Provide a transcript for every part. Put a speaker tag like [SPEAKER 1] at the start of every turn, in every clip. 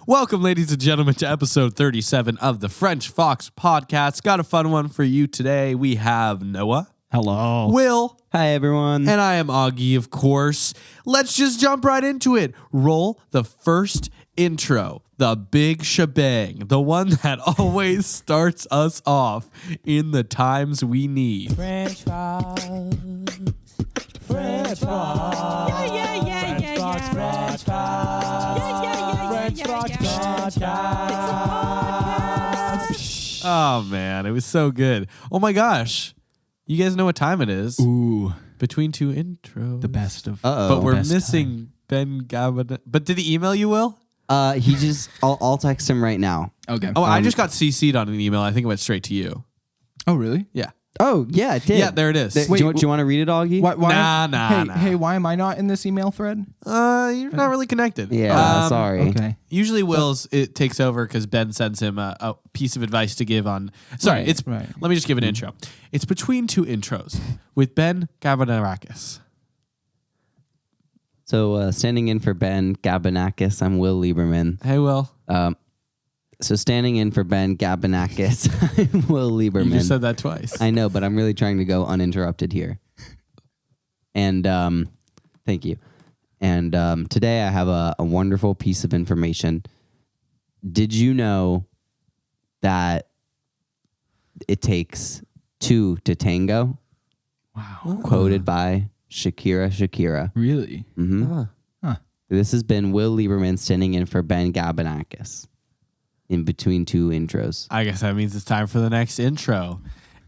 [SPEAKER 1] Welcome, ladies and gentlemen, to episode 37 of the French Fox Podcast. Got a fun one for you today. We have Noah.
[SPEAKER 2] Hello.
[SPEAKER 1] Will.
[SPEAKER 3] Hi, everyone.
[SPEAKER 1] And I am Augie, of course. Let's just jump right into it. Roll the first intro. The big shebang. The one that always starts us off in the times we need.
[SPEAKER 3] French fries. French fries.
[SPEAKER 2] French Fox Podcast.
[SPEAKER 3] French Fox Podcast.
[SPEAKER 1] Oh, man. It was so good. Oh, my gosh. You guys know what time it is.
[SPEAKER 2] Ooh,
[SPEAKER 1] Between two intros.
[SPEAKER 2] the best of.
[SPEAKER 1] But we're
[SPEAKER 2] best
[SPEAKER 1] missing Ben Gavin. But did he email you, Will?
[SPEAKER 3] He just, I'll text him right now.
[SPEAKER 2] Okay.
[SPEAKER 1] Oh, I just got CC'd on an email. I think it went straight to you.
[SPEAKER 2] Oh, really?
[SPEAKER 1] Yeah.
[SPEAKER 3] Oh, yeah, it did.
[SPEAKER 1] Yeah, there it is.
[SPEAKER 3] Do you want to read it, Augie?
[SPEAKER 2] Why,
[SPEAKER 1] Nah.
[SPEAKER 2] Hey, why am I not in this email thread?
[SPEAKER 1] You're not really connected.
[SPEAKER 3] Yeah, sorry.
[SPEAKER 2] Okay.
[SPEAKER 1] Usually Will's it takes over because Ben sends him a piece of advice to give on. Sorry,
[SPEAKER 2] Right,
[SPEAKER 1] it's
[SPEAKER 2] right.
[SPEAKER 1] Let me just give an intro. It's between two intros with Ben Gavinarakis.
[SPEAKER 3] So, standing in for Ben Gabinakis, I'm Will Lieberman.
[SPEAKER 1] Hey, Will.
[SPEAKER 3] So, standing in for Ben Gabinakis, I'm Will Lieberman.
[SPEAKER 1] You just said that twice.
[SPEAKER 3] I know, but I'm really trying to go uninterrupted here. And thank you. And today I have a wonderful piece of information. Did you know that it takes two to tango?
[SPEAKER 2] Wow.
[SPEAKER 3] Quoted by Shakira.
[SPEAKER 2] Really?
[SPEAKER 3] Mm-hmm.
[SPEAKER 2] Huh.
[SPEAKER 3] This has been Will Lieberman standing in for Ben Gabinakis in between two intros.
[SPEAKER 1] I guess that means it's time for the next intro.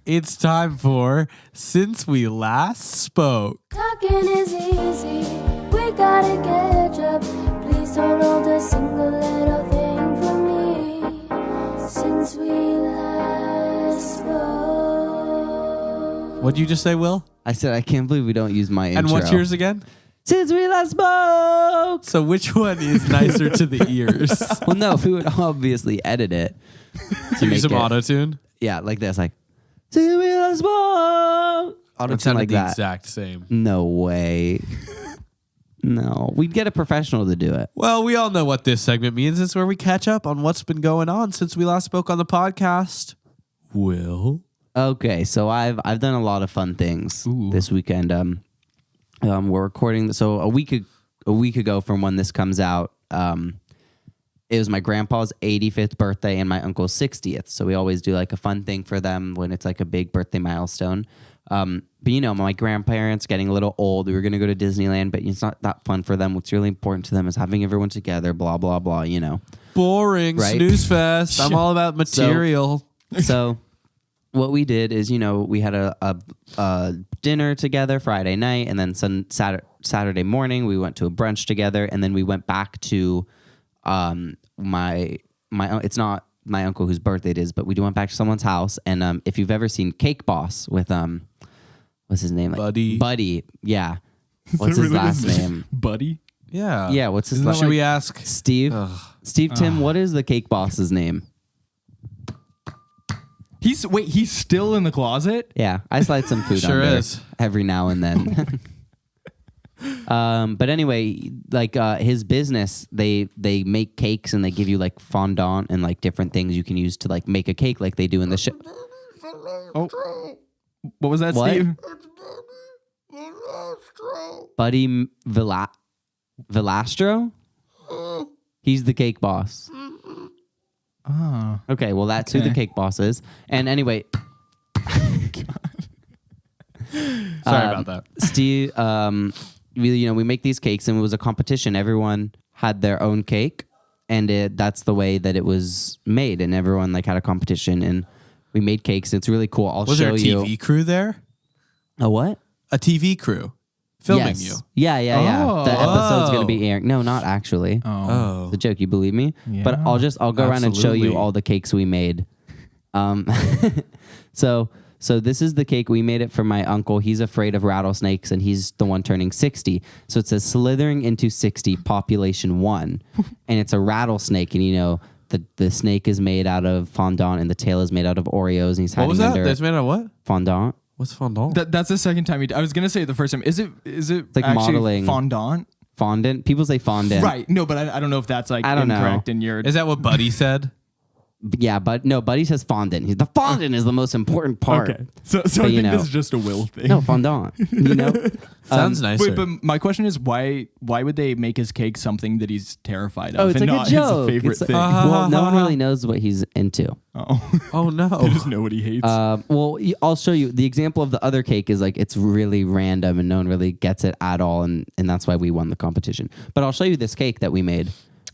[SPEAKER 1] It's time for Since We Last Spoke.
[SPEAKER 4] Talking is easy, we gotta catch up. Please don't hold a single little thing for me. Since we last spoke.
[SPEAKER 1] What'd you just say, Will?
[SPEAKER 3] I said, I can't believe we don't use my intro.
[SPEAKER 1] And what's yours again?
[SPEAKER 3] Since we last spoke!
[SPEAKER 1] So which one is nicer to the ears?
[SPEAKER 3] Well, no, we would obviously edit it.
[SPEAKER 1] To use
[SPEAKER 3] make
[SPEAKER 1] some
[SPEAKER 3] it-
[SPEAKER 1] auto-tune?
[SPEAKER 3] Yeah, like this, like, since we last spoke!
[SPEAKER 1] It
[SPEAKER 3] Auto-tune
[SPEAKER 1] sounded
[SPEAKER 3] like
[SPEAKER 1] the
[SPEAKER 3] that.
[SPEAKER 1] exact same.
[SPEAKER 3] No way. No, we'd get a professional to do it.
[SPEAKER 1] Well, we all know what this segment means. It's where we catch up on what's been going on since we last spoke on the podcast. Will?
[SPEAKER 3] Okay, so I've done a lot of fun things this weekend. We're recording, so a week ago from when this comes out, it was my grandpa's 85th birthday and my uncle's 60th. So we always do like a fun thing for them when it's like a big birthday milestone. But you know, my grandparents getting a little old. We were gonna go to Disneyland, but it's not that fun for them. What's really important to them is having everyone together. Blah blah blah. You know,
[SPEAKER 1] Boring.
[SPEAKER 3] Right?
[SPEAKER 1] Snooze fest. I'm all about material.
[SPEAKER 3] So what we did is, you know, we had a dinner together Friday night, and then Saturday morning we went to a brunch together, and then we went back to my it's not my uncle whose birthday it is, but we went back to someone's house. And if you've ever seen Cake Boss with what's his name?
[SPEAKER 1] Buddy.
[SPEAKER 3] Yeah. What's his last name?
[SPEAKER 2] Buddy?
[SPEAKER 1] Yeah.
[SPEAKER 3] Yeah. What's his last
[SPEAKER 1] Should
[SPEAKER 3] name?
[SPEAKER 1] we ask?
[SPEAKER 3] Steve. Steve Tim. What is the Cake Boss's name?
[SPEAKER 2] He's still in the closet?
[SPEAKER 3] Yeah, I slide some food
[SPEAKER 1] Sure
[SPEAKER 3] under
[SPEAKER 1] is.
[SPEAKER 3] every now and then. But anyway, like his business, they make cakes and they give you like fondant and like different things you can use to like make a cake, like they do in the show.
[SPEAKER 2] Oh. What was that,
[SPEAKER 3] What?
[SPEAKER 2] Steve?
[SPEAKER 3] Buddy Velastro? He's the cake boss.
[SPEAKER 2] Oh.
[SPEAKER 3] Okay, well that's who the cake boss is. And anyway,
[SPEAKER 1] Sorry about that.
[SPEAKER 3] Steve, we make these cakes and it was a competition. Everyone had their own cake, and that's the way that it was made. And everyone like had a competition, and we made cakes. It's really cool. I'll
[SPEAKER 1] Was
[SPEAKER 3] show
[SPEAKER 1] there a TV
[SPEAKER 3] you.
[SPEAKER 1] crew there?
[SPEAKER 3] A what?
[SPEAKER 1] A TV crew filming
[SPEAKER 3] Yes.
[SPEAKER 1] you.
[SPEAKER 3] Yeah.
[SPEAKER 2] Oh.
[SPEAKER 3] The episode's gonna be airing. No, not actually.
[SPEAKER 2] Oh.
[SPEAKER 3] It's a joke. You believe me?
[SPEAKER 2] Yeah.
[SPEAKER 3] But I'll go around and show you
[SPEAKER 1] Absolutely.
[SPEAKER 3] all the cakes we made. So this is the cake. We made it for my uncle. He's afraid of rattlesnakes, and he's the one turning 60. So it says slithering into 60, population 1. And it's a rattlesnake, and you know, the snake is made out of fondant, and the tail is made out of Oreos, and he's
[SPEAKER 1] What
[SPEAKER 3] hiding
[SPEAKER 1] was that?
[SPEAKER 3] under
[SPEAKER 1] That's made out of what?
[SPEAKER 3] fondant.
[SPEAKER 1] What's fondant?
[SPEAKER 2] That's the second time I was gonna say it the first time. Is it
[SPEAKER 3] like
[SPEAKER 2] actually
[SPEAKER 3] modeling.
[SPEAKER 2] fondant?
[SPEAKER 3] Fondant. People say fondant.
[SPEAKER 2] Right. No, but I don't know if that's like
[SPEAKER 3] I don't know.
[SPEAKER 2] incorrect in your.
[SPEAKER 1] Is that what Buddy said?
[SPEAKER 3] Yeah, but no, Buddy says fondant. The fondant is the most important part.
[SPEAKER 2] Okay. So I
[SPEAKER 3] But,
[SPEAKER 2] think
[SPEAKER 3] you know,
[SPEAKER 2] this is just a Will thing.
[SPEAKER 3] No, fondant. You know?
[SPEAKER 1] Sounds nicer.
[SPEAKER 2] Wait, but my question is why would they make his cake something that he's terrified of
[SPEAKER 3] Oh, it's
[SPEAKER 2] and
[SPEAKER 3] like
[SPEAKER 2] not
[SPEAKER 3] a joke.
[SPEAKER 2] his favorite
[SPEAKER 3] It's like-
[SPEAKER 2] thing?
[SPEAKER 3] well, no one really knows what he's into.
[SPEAKER 2] Oh.
[SPEAKER 1] Oh no.
[SPEAKER 2] I just know what he hates.
[SPEAKER 3] Well, I'll show you. The example of the other cake is like it's really random and no one really gets it at all, and that's why we won the competition. But I'll show you this cake that we made.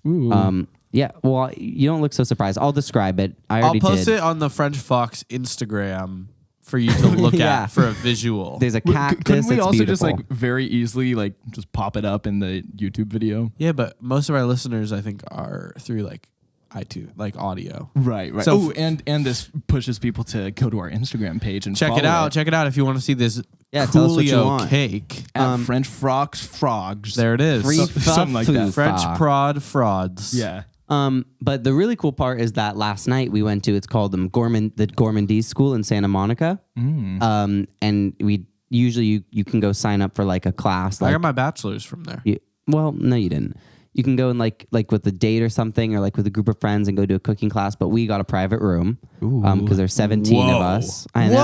[SPEAKER 2] Ooh.
[SPEAKER 3] Yeah, well, you don't look so surprised. I'll describe it. I
[SPEAKER 1] I'll
[SPEAKER 3] already
[SPEAKER 1] post
[SPEAKER 3] did.
[SPEAKER 1] it on the French Fox Instagram for you to look
[SPEAKER 3] Yeah.
[SPEAKER 1] at for a visual.
[SPEAKER 3] There's a
[SPEAKER 2] Wait,
[SPEAKER 3] cactus.
[SPEAKER 2] couldn't we
[SPEAKER 3] that's
[SPEAKER 2] also just
[SPEAKER 3] beautiful.
[SPEAKER 2] like very easily like just pop it up in the YouTube video?
[SPEAKER 1] Yeah, but most of our listeners, I think, are through like iTunes, like audio.
[SPEAKER 2] Right.
[SPEAKER 1] So
[SPEAKER 2] So and this pushes people to go to our Instagram page and
[SPEAKER 1] Check it
[SPEAKER 2] follow
[SPEAKER 1] out. Check it out if you want to see this
[SPEAKER 3] Yeah, tell us what you
[SPEAKER 1] Coolio
[SPEAKER 3] want.
[SPEAKER 1] cake.
[SPEAKER 2] at French Frogs.
[SPEAKER 1] There it is.
[SPEAKER 3] Free
[SPEAKER 2] something like that.
[SPEAKER 1] French
[SPEAKER 3] fa.
[SPEAKER 1] prod frauds.
[SPEAKER 2] Yeah.
[SPEAKER 3] But the really cool part is that last night we went to, it's called the Gourmandise School in Santa Monica. And we usually you can go sign up for like a class.
[SPEAKER 1] I
[SPEAKER 3] Like,
[SPEAKER 1] got my bachelor's from there.
[SPEAKER 3] well, no, you didn't. You can go and like with a date or something, or like with a group of friends and go to a cooking class. But we got a private room because there's 17 of us. I know.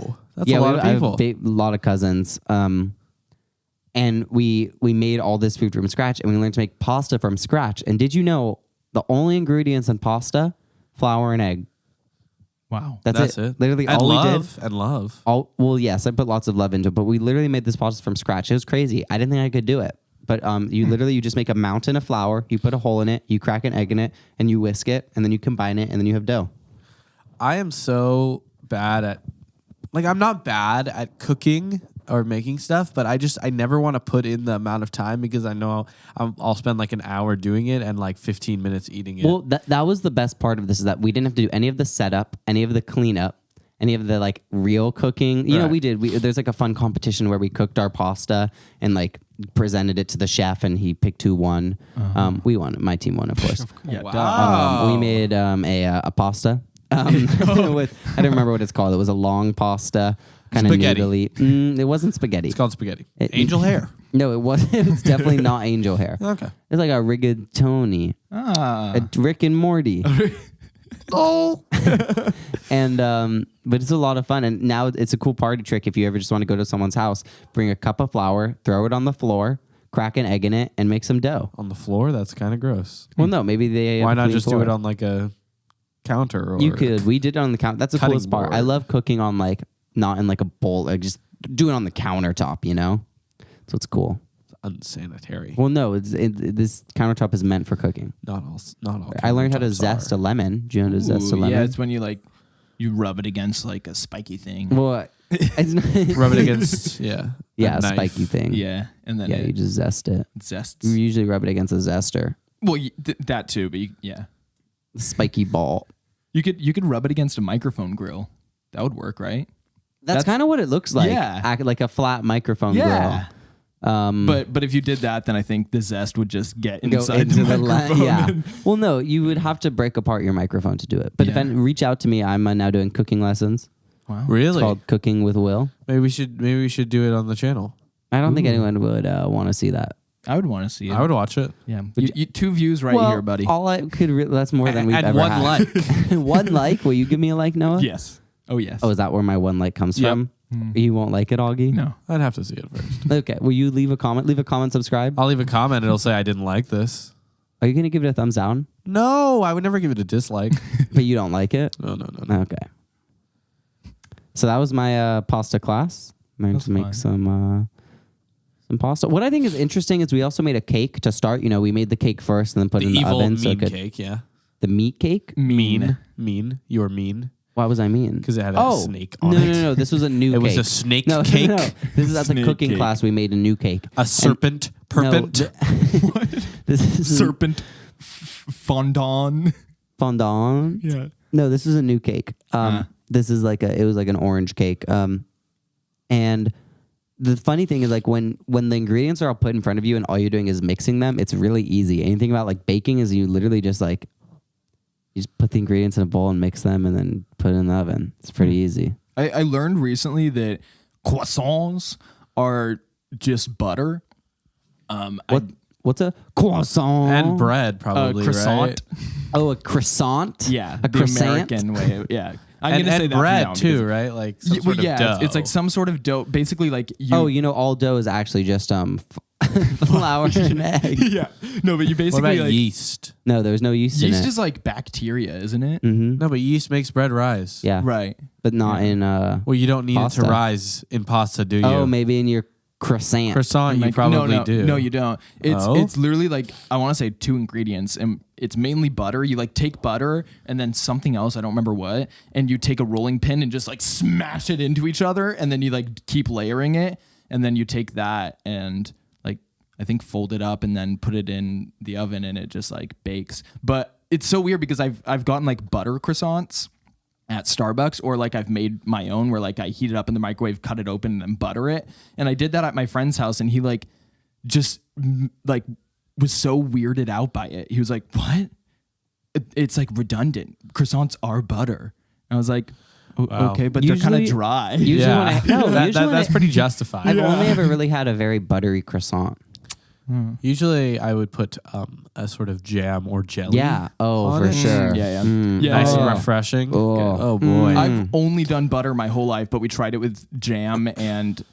[SPEAKER 1] Whoa. That's a lot of
[SPEAKER 3] I have
[SPEAKER 1] people.
[SPEAKER 3] a lot of cousins. And we made all this food from scratch, and we learned to make pasta from scratch. And did you know the only ingredients in pasta, flour and egg?
[SPEAKER 2] Wow.
[SPEAKER 3] That's it. Literally
[SPEAKER 1] and
[SPEAKER 3] all
[SPEAKER 1] love.
[SPEAKER 3] we did.
[SPEAKER 1] And love.
[SPEAKER 3] Well, yes, I put lots of love into it, but we literally made this pasta from scratch. It was crazy. I didn't think I could do it. But you just make a mountain of flour, you put a hole in it, you crack an egg in it, and you whisk it, and then you combine it, and then you have dough.
[SPEAKER 1] I am so bad at, like, I'm not bad at cooking or making stuff, but I never want to put in the amount of time because I know I'll spend like an hour doing it and like 15 minutes eating it.
[SPEAKER 3] Well, that was the best part of this, is that we didn't have to do any of the setup, any of the cleanup, any of the like real cooking. You know,
[SPEAKER 1] Right.
[SPEAKER 3] we did. There's like a fun competition where we cooked our pasta and like presented it to the chef, and he picked who won. We won. My team won, of course.
[SPEAKER 2] Yeah.
[SPEAKER 1] Wow.
[SPEAKER 3] We made a pasta. With, I don't remember what it's called. It was a long pasta, kind of
[SPEAKER 1] Spaghetti.
[SPEAKER 3] noodly. It wasn't spaghetti.
[SPEAKER 1] It's called spaghetti. Angel hair.
[SPEAKER 3] No, it wasn't. It was definitely not angel hair.
[SPEAKER 1] Okay.
[SPEAKER 3] It's like a rigatoni, a Rick and Morty.
[SPEAKER 1] Oh.
[SPEAKER 3] And but it's a lot of fun, and now it's a cool party trick. If you ever just want to go to someone's house, bring a cup of flour, throw it on the floor, crack an egg in it, and make some dough.
[SPEAKER 1] On the floor? That's kind of gross.
[SPEAKER 3] Well, no, maybe they
[SPEAKER 1] Why
[SPEAKER 3] have a
[SPEAKER 1] not
[SPEAKER 3] clean
[SPEAKER 1] just
[SPEAKER 3] floor.
[SPEAKER 1] do it on like a counter? Or
[SPEAKER 3] You could. We did it on the counter. That's the
[SPEAKER 1] Cutting
[SPEAKER 3] coolest part.
[SPEAKER 1] board.
[SPEAKER 3] I love cooking on like not in like a bowl. Like just do it on the countertop. You know, so it's cool.
[SPEAKER 1] Unsanitary.
[SPEAKER 3] Well, no, this countertop is meant for cooking.
[SPEAKER 1] Not all.
[SPEAKER 3] I learned how to
[SPEAKER 1] countertops
[SPEAKER 3] zest
[SPEAKER 1] are.
[SPEAKER 3] a lemon. Do you know how to zest a lemon?
[SPEAKER 2] Yeah, it's when you rub it against like a spiky thing.
[SPEAKER 3] Well, it's not
[SPEAKER 1] Rub it against. Yeah.
[SPEAKER 3] yeah, a
[SPEAKER 1] knife.
[SPEAKER 3] spiky thing.
[SPEAKER 2] Yeah, and then
[SPEAKER 3] Yeah,
[SPEAKER 2] it
[SPEAKER 3] you just zest it.
[SPEAKER 2] zests.
[SPEAKER 3] You usually rub it against a zester.
[SPEAKER 2] Well, that too, but yeah,
[SPEAKER 3] Spiky ball.
[SPEAKER 2] you could rub it against a microphone grill. That would work, right?
[SPEAKER 3] That's kind of what it looks like.
[SPEAKER 2] Yeah.
[SPEAKER 3] Like a flat microphone
[SPEAKER 2] Yeah.
[SPEAKER 3] grill.
[SPEAKER 2] But if you did that, then I think the zest would just get
[SPEAKER 3] Go
[SPEAKER 2] inside
[SPEAKER 3] into
[SPEAKER 2] the
[SPEAKER 3] the
[SPEAKER 2] microphone.
[SPEAKER 3] yeah. Well, no, you would have to break apart your microphone to do it. But
[SPEAKER 2] Yeah.
[SPEAKER 3] reach out to me. I'm now doing cooking lessons.
[SPEAKER 2] Wow.
[SPEAKER 3] It's
[SPEAKER 1] Really?
[SPEAKER 3] called Cooking with Will.
[SPEAKER 1] Maybe we should do it on the channel.
[SPEAKER 3] I don't think anyone would want to see that.
[SPEAKER 2] I would want to see it.
[SPEAKER 1] I would watch it.
[SPEAKER 2] Yeah. You 2 views right here, buddy.
[SPEAKER 3] All I could that's more than we've
[SPEAKER 1] And
[SPEAKER 3] ever
[SPEAKER 1] one
[SPEAKER 3] had.
[SPEAKER 1] like.
[SPEAKER 3] One like. Will you give me a like, Noah?
[SPEAKER 2] Yes. Oh yes.
[SPEAKER 3] Oh, is that where my one like comes
[SPEAKER 1] Yep.
[SPEAKER 3] from? You won't like it, Augie?
[SPEAKER 2] no.
[SPEAKER 1] I'd have to see it first.
[SPEAKER 3] Okay. Will you leave a comment? Leave a comment, subscribe.
[SPEAKER 1] I'll leave a comment. It'll say I didn't like this.
[SPEAKER 3] Are you going to give it a thumbs down?
[SPEAKER 1] No, I would never give it a dislike.
[SPEAKER 3] But you don't like it?
[SPEAKER 1] No.
[SPEAKER 3] Okay. So that was my pasta class. Learned
[SPEAKER 2] That's
[SPEAKER 3] to make
[SPEAKER 2] fun.
[SPEAKER 3] some pasta. What I think is interesting is we also made a cake to start. You know, we made the cake first and then put
[SPEAKER 1] The
[SPEAKER 3] it in the
[SPEAKER 1] evil
[SPEAKER 3] oven.
[SPEAKER 1] mean cake, yeah.
[SPEAKER 3] The meat cake?
[SPEAKER 2] Mean.
[SPEAKER 1] Mean. You were mean.
[SPEAKER 3] Why was I mean?
[SPEAKER 1] Because it had a snake on
[SPEAKER 3] no,
[SPEAKER 1] it.
[SPEAKER 3] No. This was a new
[SPEAKER 1] It
[SPEAKER 3] cake.
[SPEAKER 1] was a snake
[SPEAKER 3] no,
[SPEAKER 1] cake.
[SPEAKER 3] No. This is at the
[SPEAKER 2] Snake
[SPEAKER 3] cooking
[SPEAKER 2] cake.
[SPEAKER 3] class. We made a new cake.
[SPEAKER 1] A serpent perpent.
[SPEAKER 3] This is
[SPEAKER 2] Serpent fondant.
[SPEAKER 3] fondant.
[SPEAKER 2] Yeah.
[SPEAKER 3] No, this is a new cake. This is it was like an orange cake. And the funny thing is, like, when the ingredients are all put in front of you and all you're doing is mixing them, it's really easy. Anything about like baking is you literally just like you just put the ingredients in a bowl and mix them and then put it in the oven. It's pretty easy.
[SPEAKER 2] I learned recently that croissants are just butter.
[SPEAKER 3] What What's a croissant?
[SPEAKER 1] And bread, probably,
[SPEAKER 2] croissant.
[SPEAKER 1] right?
[SPEAKER 3] Oh, a croissant.
[SPEAKER 2] Yeah,
[SPEAKER 3] a
[SPEAKER 2] the
[SPEAKER 3] croissant.
[SPEAKER 2] American way. Yeah, I'm
[SPEAKER 1] And,
[SPEAKER 2] gonna say
[SPEAKER 1] and
[SPEAKER 2] that for
[SPEAKER 1] bread
[SPEAKER 2] now
[SPEAKER 1] too,
[SPEAKER 2] because-
[SPEAKER 1] right? Like some sort of dough.
[SPEAKER 2] It's like some sort of dough. Basically, like you.
[SPEAKER 3] Oh, you know, all dough is actually just flour and egg.
[SPEAKER 2] yeah. No, but you
[SPEAKER 1] What
[SPEAKER 2] basically
[SPEAKER 1] about
[SPEAKER 2] like
[SPEAKER 1] yeast?
[SPEAKER 3] No, there's no yeast in
[SPEAKER 2] yeast
[SPEAKER 3] it.
[SPEAKER 2] is like bacteria, isn't it?
[SPEAKER 1] No, but yeast makes bread rise.
[SPEAKER 3] Yeah,
[SPEAKER 2] Right.
[SPEAKER 3] but not in
[SPEAKER 1] Well, you don't need
[SPEAKER 3] Pasta.
[SPEAKER 1] it to rise in pasta, do you?
[SPEAKER 3] Oh, maybe in your croissant.
[SPEAKER 1] Croissant, you
[SPEAKER 2] Like,
[SPEAKER 1] probably do.
[SPEAKER 2] No, you don't. It's
[SPEAKER 1] Oh?
[SPEAKER 2] it's literally like I want to say 2 ingredients, and it's mainly butter. You like take butter and then something else, I don't remember what, and you take a rolling pin and just like smash it into each other, and then you like keep layering it, and then you take that and like I think fold it up and then put it in the oven, and it just like bakes. But it's so weird because I've gotten like butter croissants at Starbucks, or like I've made my own where like I heat it up in the microwave, cut it open, and then butter it. And I did that at my friend's house, and he like just like was so weirded out by it. He was like, "What? It's like redundant. Croissants are butter." And I was like,
[SPEAKER 1] Wow.
[SPEAKER 2] "Okay, but they're kind of
[SPEAKER 3] Usually-
[SPEAKER 2] dry."
[SPEAKER 3] Usually when I, no,
[SPEAKER 1] That-
[SPEAKER 3] usually when
[SPEAKER 1] that's
[SPEAKER 3] I-
[SPEAKER 1] pretty justified.
[SPEAKER 3] I've only ever really had a very buttery croissant.
[SPEAKER 1] Usually, I would put a sort of jam or jelly.
[SPEAKER 3] Yeah. Oh,
[SPEAKER 1] on
[SPEAKER 3] for
[SPEAKER 1] it.
[SPEAKER 3] sure.
[SPEAKER 2] Yeah.
[SPEAKER 1] Nice and
[SPEAKER 2] Oh.
[SPEAKER 1] refreshing.
[SPEAKER 3] Oh.
[SPEAKER 1] Oh boy.
[SPEAKER 2] I've only done butter my whole life, but we tried it with jam and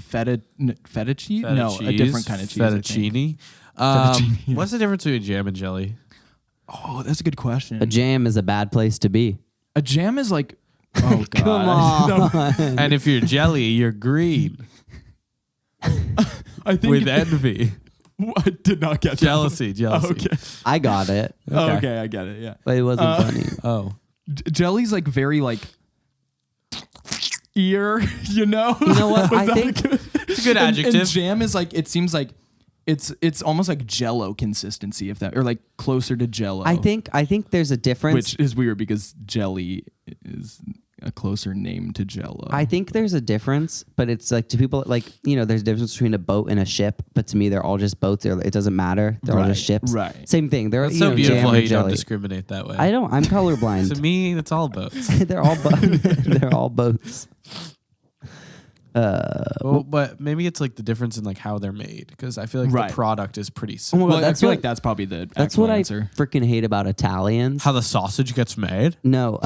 [SPEAKER 2] feta cheese.
[SPEAKER 1] Feta
[SPEAKER 2] No, a
[SPEAKER 1] cheese,
[SPEAKER 2] different kind of cheese. I think.
[SPEAKER 1] Fettuccine.
[SPEAKER 2] Fettuccine, yeah.
[SPEAKER 1] What's the difference between jam and jelly?
[SPEAKER 2] Oh, that's a good question.
[SPEAKER 3] A jam is a bad place to be.
[SPEAKER 2] A jam is like, oh god,
[SPEAKER 3] Come on.
[SPEAKER 1] And if you're jelly, you're green
[SPEAKER 2] I think
[SPEAKER 1] with envy,
[SPEAKER 2] I did not get that.
[SPEAKER 1] jealousy.
[SPEAKER 2] Okay.
[SPEAKER 3] I got it,
[SPEAKER 2] Okay, I get it. Yeah.
[SPEAKER 3] but it wasn't funny.
[SPEAKER 1] Oh,
[SPEAKER 2] Jelly's like very like ear, you know?
[SPEAKER 3] You know what?
[SPEAKER 2] Was
[SPEAKER 3] I
[SPEAKER 2] that
[SPEAKER 3] think
[SPEAKER 2] good?
[SPEAKER 1] it's a good adjective.
[SPEAKER 2] And jam is like, it seems like it's almost like Jello consistency, if that, or like closer to Jello.
[SPEAKER 3] I think there's a difference.
[SPEAKER 2] which is weird because jelly is a closer name to Jello.
[SPEAKER 3] I think there's a difference, but it's like to people like, you know, there's a difference between a boat and a ship, but to me they're all just boats. It doesn't matter. They're all just
[SPEAKER 2] Right,
[SPEAKER 3] ships.
[SPEAKER 2] right.
[SPEAKER 3] Same thing. They're
[SPEAKER 1] It's
[SPEAKER 3] you
[SPEAKER 1] so
[SPEAKER 3] know,
[SPEAKER 1] beautiful
[SPEAKER 3] jam
[SPEAKER 1] how
[SPEAKER 3] or
[SPEAKER 1] you don't
[SPEAKER 3] jelly.
[SPEAKER 1] discriminate that way.
[SPEAKER 3] I don't. I'm colorblind.
[SPEAKER 1] To me, it's all boats.
[SPEAKER 3] they're all they're all boats.
[SPEAKER 1] Well, but maybe it's like the difference in like how they're made, because I feel like
[SPEAKER 2] Right.
[SPEAKER 1] the product is pretty
[SPEAKER 3] Oh
[SPEAKER 1] similar.
[SPEAKER 3] my
[SPEAKER 2] well,
[SPEAKER 3] God,
[SPEAKER 2] I
[SPEAKER 3] that's
[SPEAKER 2] feel
[SPEAKER 3] what-
[SPEAKER 2] like that's probably the
[SPEAKER 3] That's
[SPEAKER 2] actual
[SPEAKER 3] what
[SPEAKER 2] answer.
[SPEAKER 3] I freaking hate about Italians.
[SPEAKER 1] How the sausage gets made.
[SPEAKER 3] No,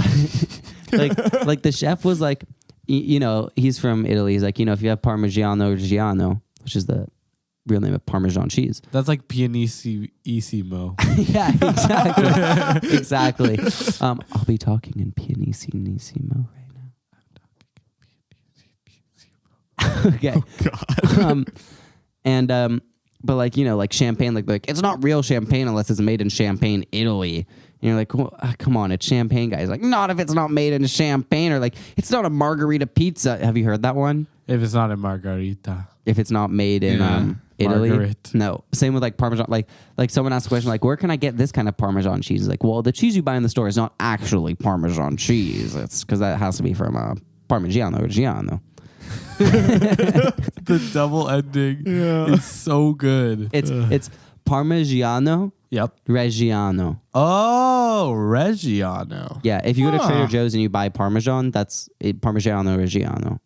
[SPEAKER 3] like the chef was like, you know, he's from Italy. He's like, you know, if you have Parmigiano Reggiano, which is the real name of Parmesan cheese.
[SPEAKER 1] That's like pianissimo.
[SPEAKER 3] Yeah, exactly, exactly. I'll be talking in pianissimo right now. Okay. Oh God. But like, you know, like champagne, like it's not real champagne unless it's made in Champagne, Italy. And you're like, well, come on, it's champagne, guys. Like, not if it's not made in Champagne, or like, it's not a margarita pizza. Have you heard that one?
[SPEAKER 1] If it's not a margarita.
[SPEAKER 3] If it's not made in Italy.
[SPEAKER 1] Margaret.
[SPEAKER 3] No. Same with like Parmesan. Like someone asked a question like, where can I get this kind of Parmesan cheese? Like, well, the cheese you buy in the store is not actually Parmesan cheese. It's because that has to be from Parmigiano Reggiano.
[SPEAKER 1] The double ending is so good.
[SPEAKER 3] It's Parmigiano
[SPEAKER 1] Yep.
[SPEAKER 3] Reggiano.
[SPEAKER 1] Oh, Reggiano.
[SPEAKER 3] Yeah, if you go to Trader Joe's and you buy Parmesan, that's Parmigiano Reggiano.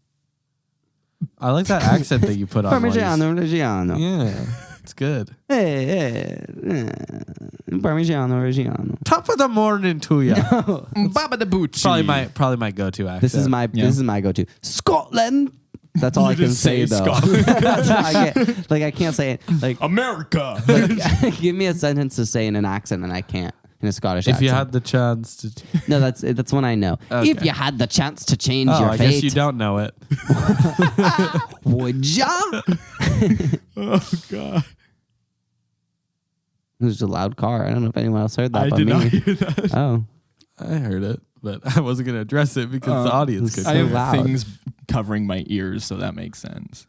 [SPEAKER 1] I like that accent that you put on.
[SPEAKER 3] Parmigiano Reggiano.
[SPEAKER 1] Yeah, it's good.
[SPEAKER 3] Hey, Parmigiano Reggiano.
[SPEAKER 1] Top of the morning to you.
[SPEAKER 2] Baba the Bucci.
[SPEAKER 1] Probably my go-to accent.
[SPEAKER 3] This is my go-to. Scotland. That's all I can
[SPEAKER 2] just
[SPEAKER 3] say
[SPEAKER 2] say
[SPEAKER 3] though.
[SPEAKER 2] Scotland.
[SPEAKER 3] That's all I can't say it. Like,
[SPEAKER 2] America.
[SPEAKER 3] give me a sentence to say in an accent, and I can't in a Scottish
[SPEAKER 1] If
[SPEAKER 3] accent.
[SPEAKER 1] you had the chance to.
[SPEAKER 3] No, that's one I know.
[SPEAKER 1] Okay.
[SPEAKER 3] If you had the chance to change
[SPEAKER 1] Oh,
[SPEAKER 3] your
[SPEAKER 1] I
[SPEAKER 3] fate,
[SPEAKER 1] guess you don't know it.
[SPEAKER 3] would ya?
[SPEAKER 2] Oh God.
[SPEAKER 3] It was a loud car. I don't know if anyone else heard that.
[SPEAKER 2] I
[SPEAKER 3] but
[SPEAKER 2] did
[SPEAKER 3] me.
[SPEAKER 2] not hear that.
[SPEAKER 3] Oh,
[SPEAKER 1] I heard it, but I wasn't going to address it because the audience could.
[SPEAKER 3] so
[SPEAKER 2] I have
[SPEAKER 3] loud.
[SPEAKER 2] things covering my ears, so that makes sense.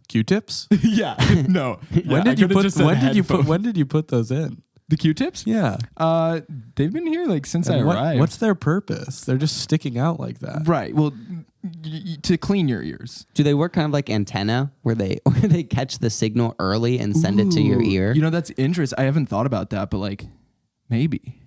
[SPEAKER 1] Q-tips?
[SPEAKER 2] Yeah. No.
[SPEAKER 1] When did you put? When did you put those in?
[SPEAKER 2] the Q-tips?
[SPEAKER 1] Yeah.
[SPEAKER 2] They've been here like since I
[SPEAKER 1] And
[SPEAKER 2] arrived.
[SPEAKER 1] what's their purpose? They're just sticking out like that.
[SPEAKER 2] right? Well, to clean your ears.
[SPEAKER 3] do they work kind of like antenna, where they catch the signal early and send it to your
[SPEAKER 2] Ooh,
[SPEAKER 3] ear?
[SPEAKER 2] You know, that's interesting. I haven't thought about that, but like, maybe.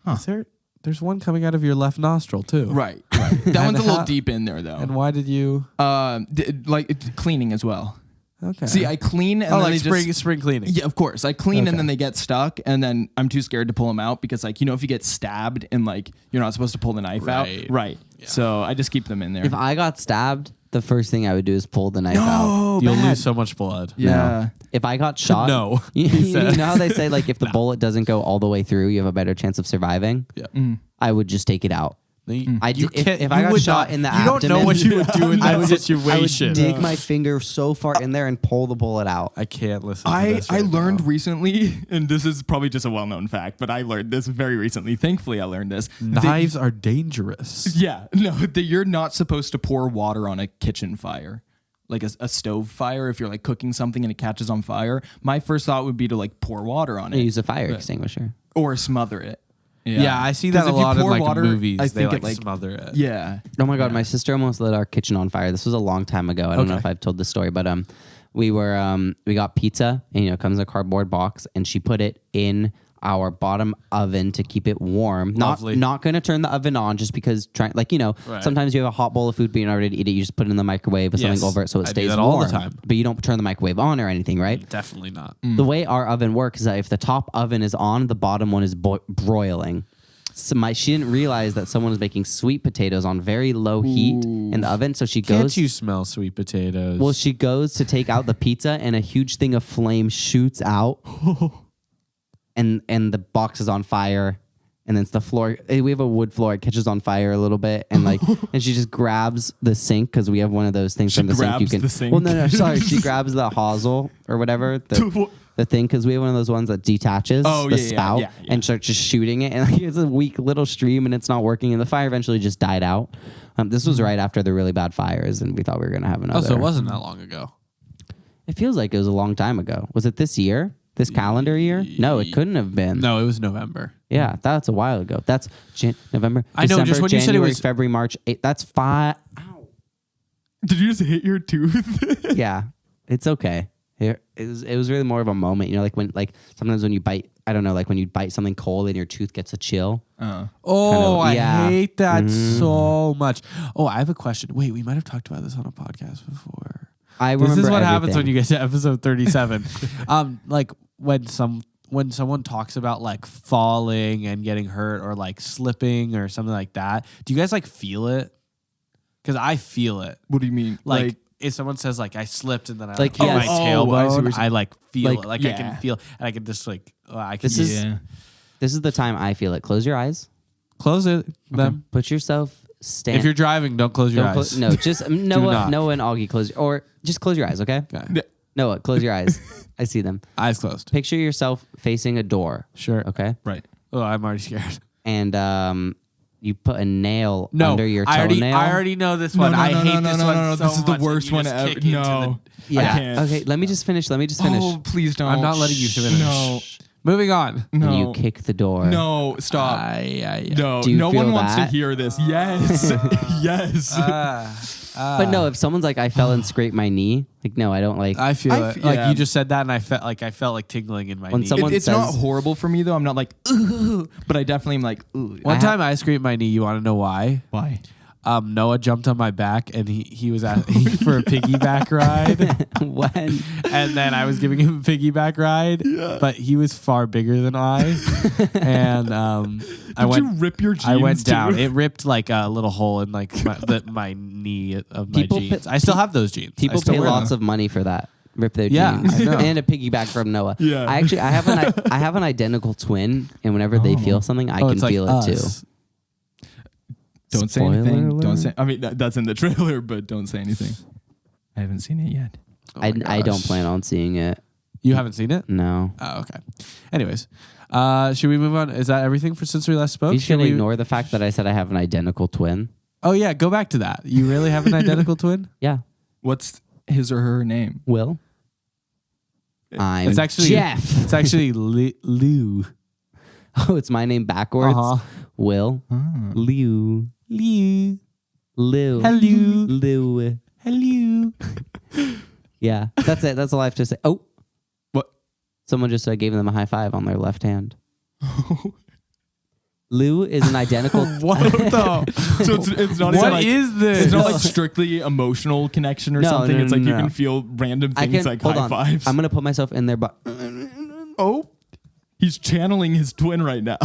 [SPEAKER 1] Is there? There's one coming out of your left nostril too.
[SPEAKER 2] Right. That one's a little
[SPEAKER 1] how-
[SPEAKER 2] deep in there, though.
[SPEAKER 1] And why did you?
[SPEAKER 2] Like cleaning as well.
[SPEAKER 1] Okay.
[SPEAKER 2] See, I clean and then
[SPEAKER 1] like
[SPEAKER 2] they
[SPEAKER 1] spring cleaning.
[SPEAKER 2] Yeah, of course. I clean
[SPEAKER 1] Okay.
[SPEAKER 2] and then they get stuck, and then I'm too scared to pull them out because, like, if you get stabbed and like you're not supposed to pull the knife out, right? Yeah. So I just keep them in there.
[SPEAKER 3] If I got stabbed, the first thing I would do is pull the knife out.
[SPEAKER 2] Oh,
[SPEAKER 1] You'll
[SPEAKER 2] bad.
[SPEAKER 1] lose so much blood.
[SPEAKER 2] Yeah.
[SPEAKER 3] No. If I got shot,
[SPEAKER 1] No,
[SPEAKER 3] you,
[SPEAKER 1] he said.
[SPEAKER 3] you know how they say like if the bullet doesn't go all the way through, you have a better chance of surviving.
[SPEAKER 1] Yeah.
[SPEAKER 3] I would just take it out. If I got
[SPEAKER 1] would
[SPEAKER 3] shot
[SPEAKER 1] not-
[SPEAKER 3] in the
[SPEAKER 1] you don't know
[SPEAKER 3] abdomen,
[SPEAKER 1] what you would do in that situation.
[SPEAKER 3] I would dig my finger so far in there and pull the bullet out.
[SPEAKER 1] I can't listen. To
[SPEAKER 2] I
[SPEAKER 1] this
[SPEAKER 2] learned
[SPEAKER 1] now.
[SPEAKER 2] recently, and this is probably just a well-known fact, but I learned this very recently. Thankfully, I learned this.
[SPEAKER 1] Knives are dangerous.
[SPEAKER 2] Yeah, no, that you're not supposed to pour water on a kitchen fire, like a stove fire. If you're like cooking something and it catches on fire, my first thought would be to like pour water on
[SPEAKER 3] You
[SPEAKER 2] it
[SPEAKER 3] use a fire extinguisher.
[SPEAKER 2] or smother it.
[SPEAKER 1] Yeah, I see that
[SPEAKER 2] 'Cause
[SPEAKER 1] a
[SPEAKER 2] if you
[SPEAKER 1] lot in
[SPEAKER 2] pour
[SPEAKER 1] like
[SPEAKER 2] water,
[SPEAKER 1] movies.
[SPEAKER 2] I
[SPEAKER 1] They
[SPEAKER 2] think
[SPEAKER 1] like
[SPEAKER 2] it
[SPEAKER 1] smother it.
[SPEAKER 2] Yeah.
[SPEAKER 3] Oh my god, my sister almost lit our kitchen on fire. This was a long time ago. I don't know if I've told this story, but we got pizza and it comes in a cardboard box, and she put it in our bottom oven to keep it warm.
[SPEAKER 1] Lovely.
[SPEAKER 3] Not gonna turn the oven on just because sometimes you have a hot bowl of food but you're not ready to eat it. You just put it in the microwave with
[SPEAKER 1] Yes.
[SPEAKER 3] something over it so it
[SPEAKER 1] I do
[SPEAKER 3] stays
[SPEAKER 1] that
[SPEAKER 3] warm.
[SPEAKER 1] all the time.
[SPEAKER 3] But you don't turn the microwave on or anything, right?
[SPEAKER 1] Definitely not.
[SPEAKER 3] The way our oven works is that if the top oven is on, the bottom one is broiling. So she didn't realize that someone was making sweet potatoes on very low heat in the oven. So she
[SPEAKER 1] Can't
[SPEAKER 3] goes.
[SPEAKER 1] you smell sweet potatoes?
[SPEAKER 3] Well, she goes to take out the pizza, and a huge thing of flame shoots out, and the box is on fire, and then it's the floor. We have a wood floor; it catches on fire a little bit, and and she just grabs the sink because we have one of those things from the sink. You
[SPEAKER 2] grabs
[SPEAKER 3] can.
[SPEAKER 2] the sink?
[SPEAKER 3] Well, no, sorry. She grabs the hosel or whatever. The thing, because we have one of those ones that detaches the spout and starts just shooting it, and it's a weak little stream and it's not working, and the fire eventually just died out. This was right after the really bad fires, and we thought we were gonna have another.
[SPEAKER 1] so it wasn't that long ago.
[SPEAKER 3] It feels like it was a long time ago. Was it this year? This calendar year? No, it couldn't have been.
[SPEAKER 1] No, it was November.
[SPEAKER 3] Yeah, that's a while ago. That's November.
[SPEAKER 1] I know,
[SPEAKER 3] December,
[SPEAKER 1] just when you said it
[SPEAKER 3] January,
[SPEAKER 1] was-
[SPEAKER 3] February, March. That's 5. Ow.
[SPEAKER 2] Did you just hit your tooth?
[SPEAKER 3] Yeah, it's okay. It was really more of a moment, when sometimes when you bite, I don't know, like when you bite something cold and your tooth gets a chill.
[SPEAKER 1] Oh, I
[SPEAKER 3] yeah.
[SPEAKER 1] hate that so much. Oh, I have a question. Wait, we might have talked about this on a podcast before.
[SPEAKER 3] I remember
[SPEAKER 1] This is what happens when
[SPEAKER 3] everything.
[SPEAKER 1] you get to episode 37. Like when someone talks about like falling and getting hurt or like slipping or something like that. Do you guys like feel it? Because I feel it.
[SPEAKER 2] What do you mean?
[SPEAKER 1] Like if someone says like I slipped and then I
[SPEAKER 3] Like,
[SPEAKER 1] hit my
[SPEAKER 3] yes.
[SPEAKER 2] I see what
[SPEAKER 1] tailbone,
[SPEAKER 2] you're
[SPEAKER 1] I
[SPEAKER 2] saying.
[SPEAKER 1] like feel
[SPEAKER 3] Like,
[SPEAKER 1] it. Like I can feel, and I can just like I can.
[SPEAKER 3] This is- This is the time I feel it. Close your eyes.
[SPEAKER 1] close it. Then
[SPEAKER 3] Put yourself stand.
[SPEAKER 1] if you're driving, don't close your
[SPEAKER 3] Don't
[SPEAKER 1] eyes.
[SPEAKER 3] no, just Noah
[SPEAKER 1] not.
[SPEAKER 3] and Augie just close your eyes, okay?
[SPEAKER 1] Okay.
[SPEAKER 3] Noah, close your eyes. I see them.
[SPEAKER 1] Eyes closed.
[SPEAKER 3] Picture yourself facing a door,
[SPEAKER 1] Sure.
[SPEAKER 3] okay?
[SPEAKER 2] Right.
[SPEAKER 1] Oh, I'm already scared.
[SPEAKER 3] And you put a nail
[SPEAKER 1] No,
[SPEAKER 3] under your
[SPEAKER 1] I
[SPEAKER 3] toenail.
[SPEAKER 1] already know this one. I hate this one so
[SPEAKER 2] This is the
[SPEAKER 1] much, and
[SPEAKER 2] worst
[SPEAKER 1] you
[SPEAKER 2] one
[SPEAKER 1] just
[SPEAKER 2] ever.
[SPEAKER 1] kick into
[SPEAKER 2] No.
[SPEAKER 1] the-
[SPEAKER 2] I
[SPEAKER 3] Yeah.
[SPEAKER 2] can't.
[SPEAKER 3] Okay, let me just finish.
[SPEAKER 2] Oh, please don't.
[SPEAKER 1] I'm not letting you finish.
[SPEAKER 2] No.
[SPEAKER 1] Moving on.
[SPEAKER 3] And
[SPEAKER 2] No.
[SPEAKER 3] you kick the door.
[SPEAKER 2] No, stop. No,
[SPEAKER 3] Do you
[SPEAKER 2] no one
[SPEAKER 3] feel
[SPEAKER 2] wants to
[SPEAKER 3] that?
[SPEAKER 2] hear this. Yes. Yes.
[SPEAKER 3] But no, if someone's like, I fell and scraped my knee, like, no, I don't like.
[SPEAKER 1] I feel
[SPEAKER 2] I
[SPEAKER 1] it.
[SPEAKER 2] f-
[SPEAKER 1] Like
[SPEAKER 2] yeah.
[SPEAKER 1] you just said that, and I felt like tingling in my
[SPEAKER 3] When
[SPEAKER 1] knee.
[SPEAKER 3] someone-
[SPEAKER 2] It's not
[SPEAKER 3] says-
[SPEAKER 2] horrible for me though. I'm not like, ugh, but I definitely am like, ooh.
[SPEAKER 1] One time I scraped my knee. You want to know why?
[SPEAKER 2] Why?
[SPEAKER 1] Noah jumped on my back, and he was asking for a piggyback ride.
[SPEAKER 3] when
[SPEAKER 1] And then I was giving him a piggyback ride, but he was far bigger than I. And I
[SPEAKER 2] Did
[SPEAKER 1] went.
[SPEAKER 2] you rip your jeans?
[SPEAKER 1] I went down.
[SPEAKER 2] too?
[SPEAKER 1] It ripped like a little hole in like my knee of my
[SPEAKER 3] People
[SPEAKER 1] jeans.
[SPEAKER 3] pi-
[SPEAKER 1] I still have those jeans. I
[SPEAKER 3] people
[SPEAKER 1] still
[SPEAKER 3] pay
[SPEAKER 1] wear
[SPEAKER 3] lots
[SPEAKER 1] them.
[SPEAKER 3] of money for that, rip their
[SPEAKER 1] Yeah,
[SPEAKER 3] jeans,
[SPEAKER 1] I know.
[SPEAKER 3] and a piggyback from Noah.
[SPEAKER 2] Yeah.
[SPEAKER 3] I have an identical twin, and whenever they feel something, I
[SPEAKER 1] Oh,
[SPEAKER 3] can
[SPEAKER 1] it's like
[SPEAKER 3] feel it
[SPEAKER 1] us.
[SPEAKER 3] too.
[SPEAKER 2] Don't say
[SPEAKER 3] Spoiler
[SPEAKER 2] anything.
[SPEAKER 3] alert.
[SPEAKER 2] Don't say. I mean, that's in the trailer, but don't say anything. I haven't seen it yet.
[SPEAKER 1] Oh my
[SPEAKER 3] I don't
[SPEAKER 1] gosh.
[SPEAKER 3] plan on seeing it.
[SPEAKER 1] You haven't seen it?
[SPEAKER 3] No.
[SPEAKER 1] Oh, okay. Anyways, should we move on? Is that everything for since we last spoke?
[SPEAKER 3] You
[SPEAKER 1] Should
[SPEAKER 3] should
[SPEAKER 1] we-
[SPEAKER 3] ignore the fact that I said I have an identical twin.
[SPEAKER 1] Oh yeah, go back to that. You really have an identical twin?
[SPEAKER 3] Yeah.
[SPEAKER 2] What's his or her name?
[SPEAKER 3] Will. I'm
[SPEAKER 1] It's actually
[SPEAKER 3] Jeff.
[SPEAKER 1] It's actually Lou.
[SPEAKER 3] Oh, it's my name backwards.
[SPEAKER 1] Uh-huh.
[SPEAKER 3] Will. Liu.
[SPEAKER 1] Lou.
[SPEAKER 3] Lou.
[SPEAKER 1] Hello.
[SPEAKER 3] Lou.
[SPEAKER 1] Hello.
[SPEAKER 3] Yeah. That's it. That's all I have to say. Oh.
[SPEAKER 2] What?
[SPEAKER 3] Someone just gave them a high five on their left hand. Lou is an identical.
[SPEAKER 1] What the?
[SPEAKER 2] So it's not
[SPEAKER 1] What
[SPEAKER 2] even like,
[SPEAKER 1] is this?
[SPEAKER 2] It's not like strictly emotional connection or
[SPEAKER 3] No,
[SPEAKER 2] something.
[SPEAKER 3] no,
[SPEAKER 2] It's like
[SPEAKER 3] no,
[SPEAKER 2] you
[SPEAKER 3] no.
[SPEAKER 2] can feel random
[SPEAKER 3] I
[SPEAKER 2] things
[SPEAKER 3] can
[SPEAKER 2] like
[SPEAKER 3] hold
[SPEAKER 2] high
[SPEAKER 3] on.
[SPEAKER 2] fives.
[SPEAKER 3] I'm gonna put myself in there, but
[SPEAKER 2] Oh, he's channeling his twin right now.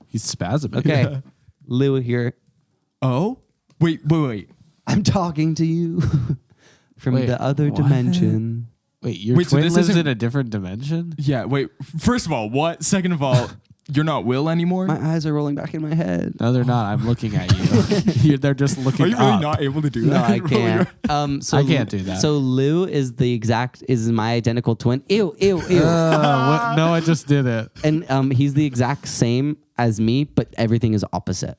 [SPEAKER 1] He's spasming.
[SPEAKER 3] okay, Lou here.
[SPEAKER 2] Oh, wait.
[SPEAKER 3] I'm talking to you from
[SPEAKER 1] Wait,
[SPEAKER 3] the other
[SPEAKER 1] what?
[SPEAKER 3] dimension.
[SPEAKER 1] Wait, your
[SPEAKER 2] Wait, so
[SPEAKER 1] twin
[SPEAKER 2] this
[SPEAKER 1] lives
[SPEAKER 2] isn't-
[SPEAKER 1] in a different dimension?
[SPEAKER 2] Yeah, wait. First of all, what? Second of all, you're not Will anymore?
[SPEAKER 3] My eyes are rolling back in my head.
[SPEAKER 1] No, they're not. I'm looking at you. They're just looking
[SPEAKER 2] Are you really
[SPEAKER 1] up.
[SPEAKER 2] not able to do
[SPEAKER 3] No,
[SPEAKER 2] that?
[SPEAKER 3] I can't. So
[SPEAKER 1] I can't do that.
[SPEAKER 3] So Lou is my identical twin. Ew.
[SPEAKER 1] What? No, I just did it.
[SPEAKER 3] And he's the exact same as me, but everything is opposite.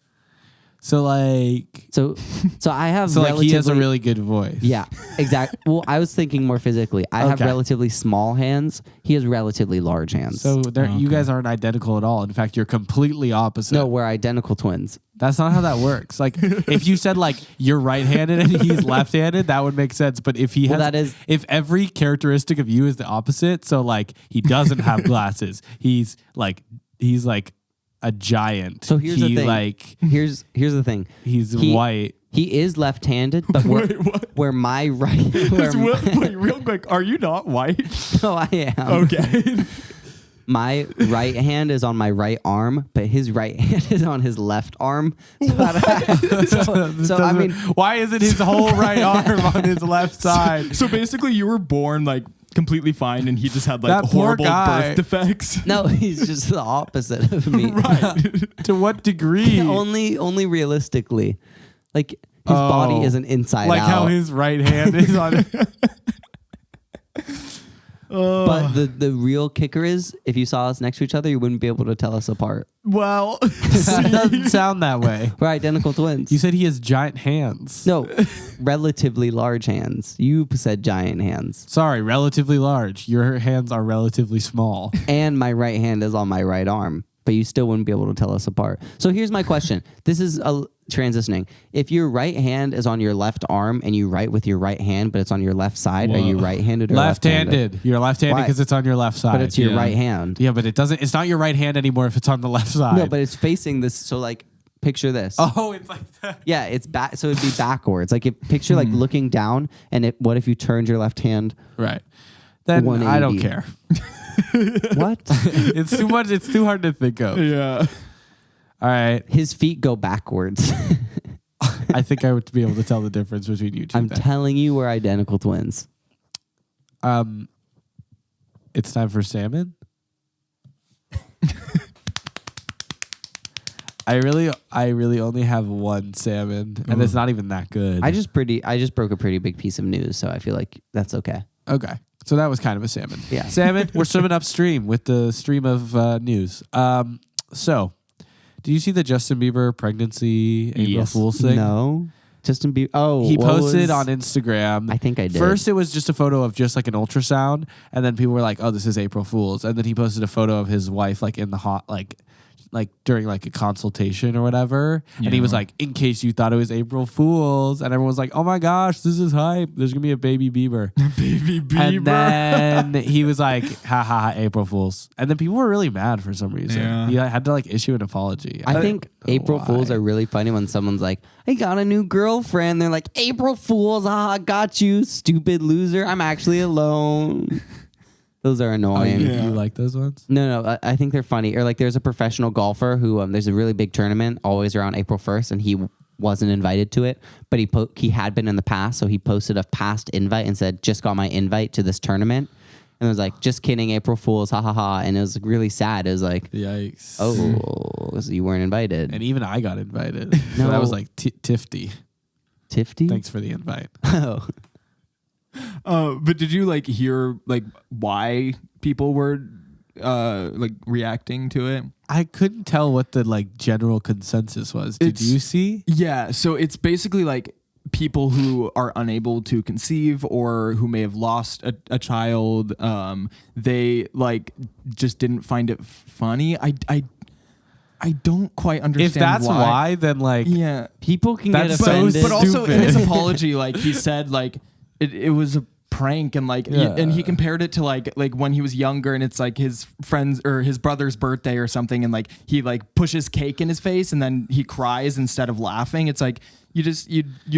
[SPEAKER 1] So like,
[SPEAKER 3] So I have
[SPEAKER 1] so like he has a
[SPEAKER 3] relatively-
[SPEAKER 1] really good voice.
[SPEAKER 3] Yeah, exactly. Well, I was thinking more physically. I have
[SPEAKER 1] Okay.
[SPEAKER 3] relatively small hands. He has relatively large hands.
[SPEAKER 1] So you guys aren't identical at all. In fact, you're completely opposite.
[SPEAKER 3] no, we're identical twins.
[SPEAKER 1] That's not how that works. Like if you said like you're right-handed and he's left-handed, that would make sense. But if he has,
[SPEAKER 3] Well, that is-
[SPEAKER 1] if every characteristic of you is the opposite, so like he doesn't have glasses, he's like a giant.
[SPEAKER 3] So here's the thing.
[SPEAKER 1] Like
[SPEAKER 3] Here's the thing.
[SPEAKER 1] he's
[SPEAKER 3] He-
[SPEAKER 1] white.
[SPEAKER 3] He is left-handed, but
[SPEAKER 2] Wait, what?
[SPEAKER 3] where my right. Where
[SPEAKER 2] Wait, real quick. Are you not white?
[SPEAKER 3] no, I am.
[SPEAKER 2] Okay.
[SPEAKER 3] My right hand is on my right arm, but his right hand is on his left arm. So I mean,
[SPEAKER 1] why isn't his whole right arm on his left side?
[SPEAKER 2] So basically, you were born like completely fine, and he just had like
[SPEAKER 1] That poor
[SPEAKER 2] horrible
[SPEAKER 1] guy.
[SPEAKER 2] birth defects.
[SPEAKER 3] no, he's just the opposite of me.
[SPEAKER 2] Right.
[SPEAKER 1] To what degree?
[SPEAKER 3] only realistically, like his body isn't inside
[SPEAKER 1] like
[SPEAKER 3] out.
[SPEAKER 1] how his right hand is on.
[SPEAKER 3] But the real kicker is, if you saw us next to each other, you wouldn't be able to tell us apart.
[SPEAKER 2] Well,
[SPEAKER 1] That doesn't sound that way.
[SPEAKER 3] We're identical twins.
[SPEAKER 1] You said he has giant hands.
[SPEAKER 3] No, relatively large hands. You said giant hands.
[SPEAKER 1] Sorry, relatively large. Your hands are relatively small.
[SPEAKER 3] And my right hand is on my right arm, but you still wouldn't be able to tell us apart. So here's my question. This is transitioning. If your right hand is on your left arm and you write with your right hand, but it's on your left side, are you right-handed or left-handed?
[SPEAKER 1] Left-handed. You're left-handed
[SPEAKER 3] Why?
[SPEAKER 1] because it's on your left side.
[SPEAKER 3] But it's your
[SPEAKER 2] Yeah.
[SPEAKER 3] right hand.
[SPEAKER 1] Yeah, but it doesn't. It's not your right hand anymore if it's on the left side.
[SPEAKER 3] No, but it's facing this. So like, picture this.
[SPEAKER 1] oh, it's like that.
[SPEAKER 3] Yeah, it's back. So it'd be backwards. Like if picture like looking down, and what if you turned your left hand?
[SPEAKER 1] Right. Then I don't
[SPEAKER 3] 180.
[SPEAKER 1] care.
[SPEAKER 3] What?
[SPEAKER 1] It's too much. It's too hard to think of.
[SPEAKER 2] yeah.
[SPEAKER 1] All right.
[SPEAKER 3] His feet go backwards.
[SPEAKER 1] I think I would be able to tell the difference between you two.
[SPEAKER 3] I'm
[SPEAKER 1] then.
[SPEAKER 3] telling you, we're identical twins.
[SPEAKER 1] It's time for salmon. I really only have one salmon, and it's not even that good.
[SPEAKER 3] I just broke a pretty big piece of news, so I feel like that's okay.
[SPEAKER 1] Okay. So that was kind of a salmon.
[SPEAKER 3] Yeah.
[SPEAKER 1] Salmon, we're swimming upstream with the stream of news. So, do you see the Justin Bieber pregnancy April
[SPEAKER 2] Yes.
[SPEAKER 1] Fool's thing?
[SPEAKER 3] No, Justin Bieber. Oh,
[SPEAKER 1] He
[SPEAKER 3] what
[SPEAKER 1] posted
[SPEAKER 3] was-
[SPEAKER 1] on Instagram.
[SPEAKER 3] I think I did.
[SPEAKER 1] First, it was just a photo of just like an ultrasound, and then people were like, "Oh, this is April Fool's." And then he posted a photo of his wife, like in the hot, like during like a consultation or whatever. And he was like, "In case you thought it was April Fool's," and everyone was like, "Oh my gosh, this is hype. There's gonna be a baby Bieber."
[SPEAKER 2] Baby
[SPEAKER 1] And
[SPEAKER 2] Bieber.
[SPEAKER 1] then he was like, "Ha ha ha, April Fools." And then people were really mad for some reason.
[SPEAKER 2] Yeah.
[SPEAKER 1] He had to like issue an apology.
[SPEAKER 3] I think
[SPEAKER 1] don't know
[SPEAKER 3] April Fools
[SPEAKER 1] why.
[SPEAKER 3] are really funny when someone's like, I got a new girlfriend. They're like, April Fools, got you, stupid loser. I'm actually alone. Those are
[SPEAKER 1] Oh,
[SPEAKER 3] annoying.
[SPEAKER 1] you,
[SPEAKER 2] Yeah.
[SPEAKER 1] you like those ones?
[SPEAKER 3] No, I think they're funny. Or like there's a professional golfer who there's a really big tournament always around April 1st, and he wasn't invited to it, but he had been in the past, so he posted a past invite and said, just got my invite to this tournament. And it was like, just kidding, April Fools, ha ha ha. And it was really sad. It was like,
[SPEAKER 1] Yikes.
[SPEAKER 3] oh, so you weren't invited.
[SPEAKER 1] And even I got invited. So
[SPEAKER 3] No.
[SPEAKER 1] that was like Tifty.
[SPEAKER 3] Tifty?
[SPEAKER 1] Thanks for the invite.
[SPEAKER 3] Oh.
[SPEAKER 2] But did you like hear like why people were like reacting to it?
[SPEAKER 1] I couldn't tell what the like general consensus was. Did
[SPEAKER 2] It's-
[SPEAKER 1] you see?
[SPEAKER 2] Yeah, so it's basically like people who are unable to conceive or who may have lost a child. They like just didn't find it funny. I don't quite understand
[SPEAKER 1] If that's why, then like
[SPEAKER 2] Yeah,
[SPEAKER 3] People can get
[SPEAKER 1] That's so
[SPEAKER 3] offended.
[SPEAKER 2] but also in his
[SPEAKER 1] Stupid.
[SPEAKER 2] apology, like he said, like it was a prank and like
[SPEAKER 1] Yeah.
[SPEAKER 2] and he compared it to like when he was younger and it's like his friend's or his brother's birthday or something and like he like pushes cake in his face and then he cries instead of laughing. It's like you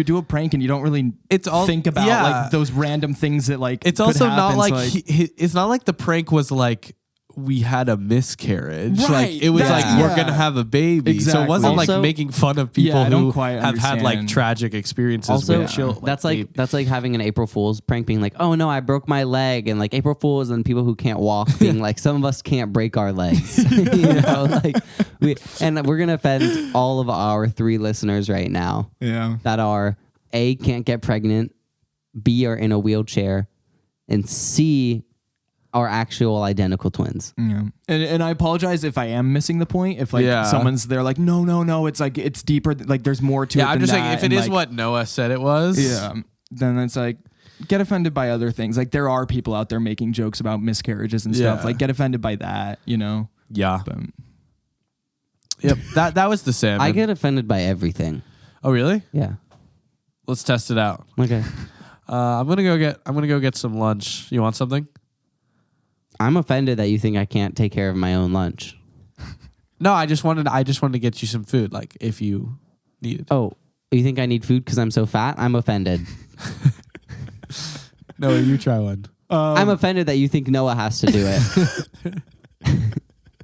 [SPEAKER 2] do a prank and you don't really think about like those random things that like
[SPEAKER 1] It's
[SPEAKER 2] could
[SPEAKER 1] also
[SPEAKER 2] happen.
[SPEAKER 1] not like
[SPEAKER 2] So,
[SPEAKER 1] it's not like the prank was like we had a miscarriage.
[SPEAKER 2] Right,
[SPEAKER 1] Like it was
[SPEAKER 2] yeah.
[SPEAKER 1] like we're gonna have a baby. So it wasn't
[SPEAKER 3] Also-
[SPEAKER 1] like making fun of people
[SPEAKER 2] I don't
[SPEAKER 1] who
[SPEAKER 2] quite
[SPEAKER 1] have had like
[SPEAKER 2] understand.
[SPEAKER 1] tragic experiences
[SPEAKER 3] Also,
[SPEAKER 1] with children.
[SPEAKER 3] that's like having an April Fool's prank being like, oh no, I broke my leg, and like April Fools and people who can't walk being like, some of us can't break our legs. You know, like we're gonna offend all of our 3 listeners right now
[SPEAKER 2] yeah.
[SPEAKER 3] that are A, can't get pregnant, B, are in a wheelchair, and C, are actual identical twins.
[SPEAKER 2] Yeah. And I apologize if I am missing the point. If like someone's there like, no, it's like it's deeper. Like there's more to it.
[SPEAKER 1] I'm
[SPEAKER 2] than
[SPEAKER 1] just
[SPEAKER 2] that.
[SPEAKER 1] saying if it
[SPEAKER 2] and,
[SPEAKER 1] is
[SPEAKER 2] like,
[SPEAKER 1] what Noah said it was.
[SPEAKER 2] Yeah. Then it's like get offended by other things. Like there are people out there making jokes about miscarriages and stuff.
[SPEAKER 1] Yeah.
[SPEAKER 2] Like get offended by that, you know?
[SPEAKER 1] Yeah.
[SPEAKER 2] But
[SPEAKER 1] Yep. That was the salmon.
[SPEAKER 3] I get offended by everything.
[SPEAKER 1] Oh really?
[SPEAKER 3] Yeah.
[SPEAKER 1] Let's test it out.
[SPEAKER 3] Okay.
[SPEAKER 1] I'm gonna go get some lunch. You want something?
[SPEAKER 3] I'm offended that you think I can't take care of my own lunch.
[SPEAKER 1] No, I just wanted to get you some food, like if you needed.
[SPEAKER 3] Oh, you think I need food because I'm so fat? I'm offended.
[SPEAKER 1] No, you try one.
[SPEAKER 3] I'm offended that you think Noah has to do it.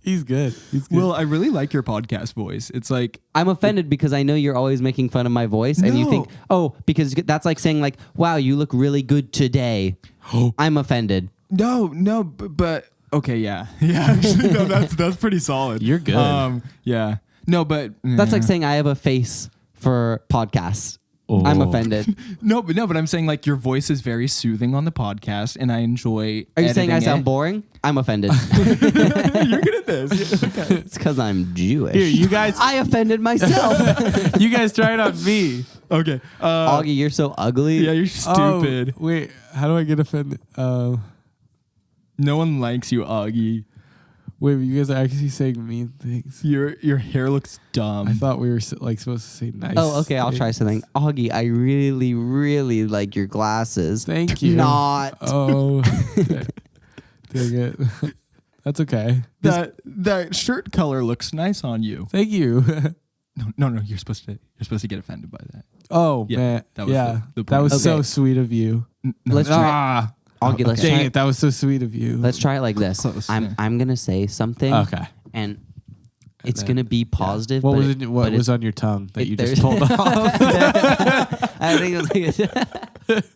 [SPEAKER 1] He's good. He's good.
[SPEAKER 2] Well, I really like your podcast voice. It's like
[SPEAKER 3] I'm offended because I know you're always making fun of my voice, and you
[SPEAKER 2] No.
[SPEAKER 3] think, oh, because that's like saying like, wow, you look really good today. I'm offended.
[SPEAKER 2] no, but okay, yeah. Actually, no, that's pretty solid.
[SPEAKER 1] You're good.
[SPEAKER 2] Yeah. No, but
[SPEAKER 3] That's like saying I have a face for podcasts. I'm offended.
[SPEAKER 2] No, but I'm saying like your voice is very soothing on the podcast, and I enjoy.
[SPEAKER 3] Are you saying I
[SPEAKER 2] editing
[SPEAKER 3] sound
[SPEAKER 2] it.
[SPEAKER 3] boring? I'm offended.
[SPEAKER 2] You're good at this. Okay.
[SPEAKER 3] It's because I'm Jewish.
[SPEAKER 1] Here, you guys.
[SPEAKER 3] I offended myself.
[SPEAKER 1] You guys try it on me.
[SPEAKER 2] Okay.
[SPEAKER 3] Augie, you're so ugly.
[SPEAKER 2] Yeah, you're stupid.
[SPEAKER 1] Oh, wait, how do I get offended?
[SPEAKER 2] No one likes you, Augie.
[SPEAKER 1] Wait, you guys are actually saying mean things.
[SPEAKER 2] Your hair looks dumb.
[SPEAKER 1] I thought we were like supposed to say nice.
[SPEAKER 3] Oh, okay. I'll try
[SPEAKER 1] things.
[SPEAKER 3] something. Augie, I really, really like your glasses.
[SPEAKER 1] Thank you.
[SPEAKER 3] Not.
[SPEAKER 1] Oh, dang it. That's okay.
[SPEAKER 2] that shirt color looks nice on you.
[SPEAKER 1] Thank you.
[SPEAKER 2] No. You're supposed to get offended by that.
[SPEAKER 1] Oh
[SPEAKER 2] Yeah,
[SPEAKER 1] man,
[SPEAKER 2] that was
[SPEAKER 1] yeah,
[SPEAKER 2] the
[SPEAKER 1] that was
[SPEAKER 3] point.
[SPEAKER 1] so
[SPEAKER 3] Okay.
[SPEAKER 1] sweet of you.
[SPEAKER 3] Let's try. Augie, let's
[SPEAKER 1] Dang
[SPEAKER 3] try.
[SPEAKER 1] it, that was so sweet of you.
[SPEAKER 3] Let's try it like this.
[SPEAKER 2] Close,
[SPEAKER 3] I'm
[SPEAKER 2] yeah.
[SPEAKER 3] I'm gonna say something.
[SPEAKER 1] Okay.
[SPEAKER 3] And it's
[SPEAKER 1] then-
[SPEAKER 3] gonna be positive.
[SPEAKER 1] What
[SPEAKER 3] but
[SPEAKER 1] was
[SPEAKER 3] it-
[SPEAKER 1] it, what
[SPEAKER 3] but
[SPEAKER 1] was
[SPEAKER 3] it-
[SPEAKER 1] on your tongue that
[SPEAKER 3] it-
[SPEAKER 1] you just
[SPEAKER 3] there's-
[SPEAKER 1] pulled off?
[SPEAKER 3] I think it was like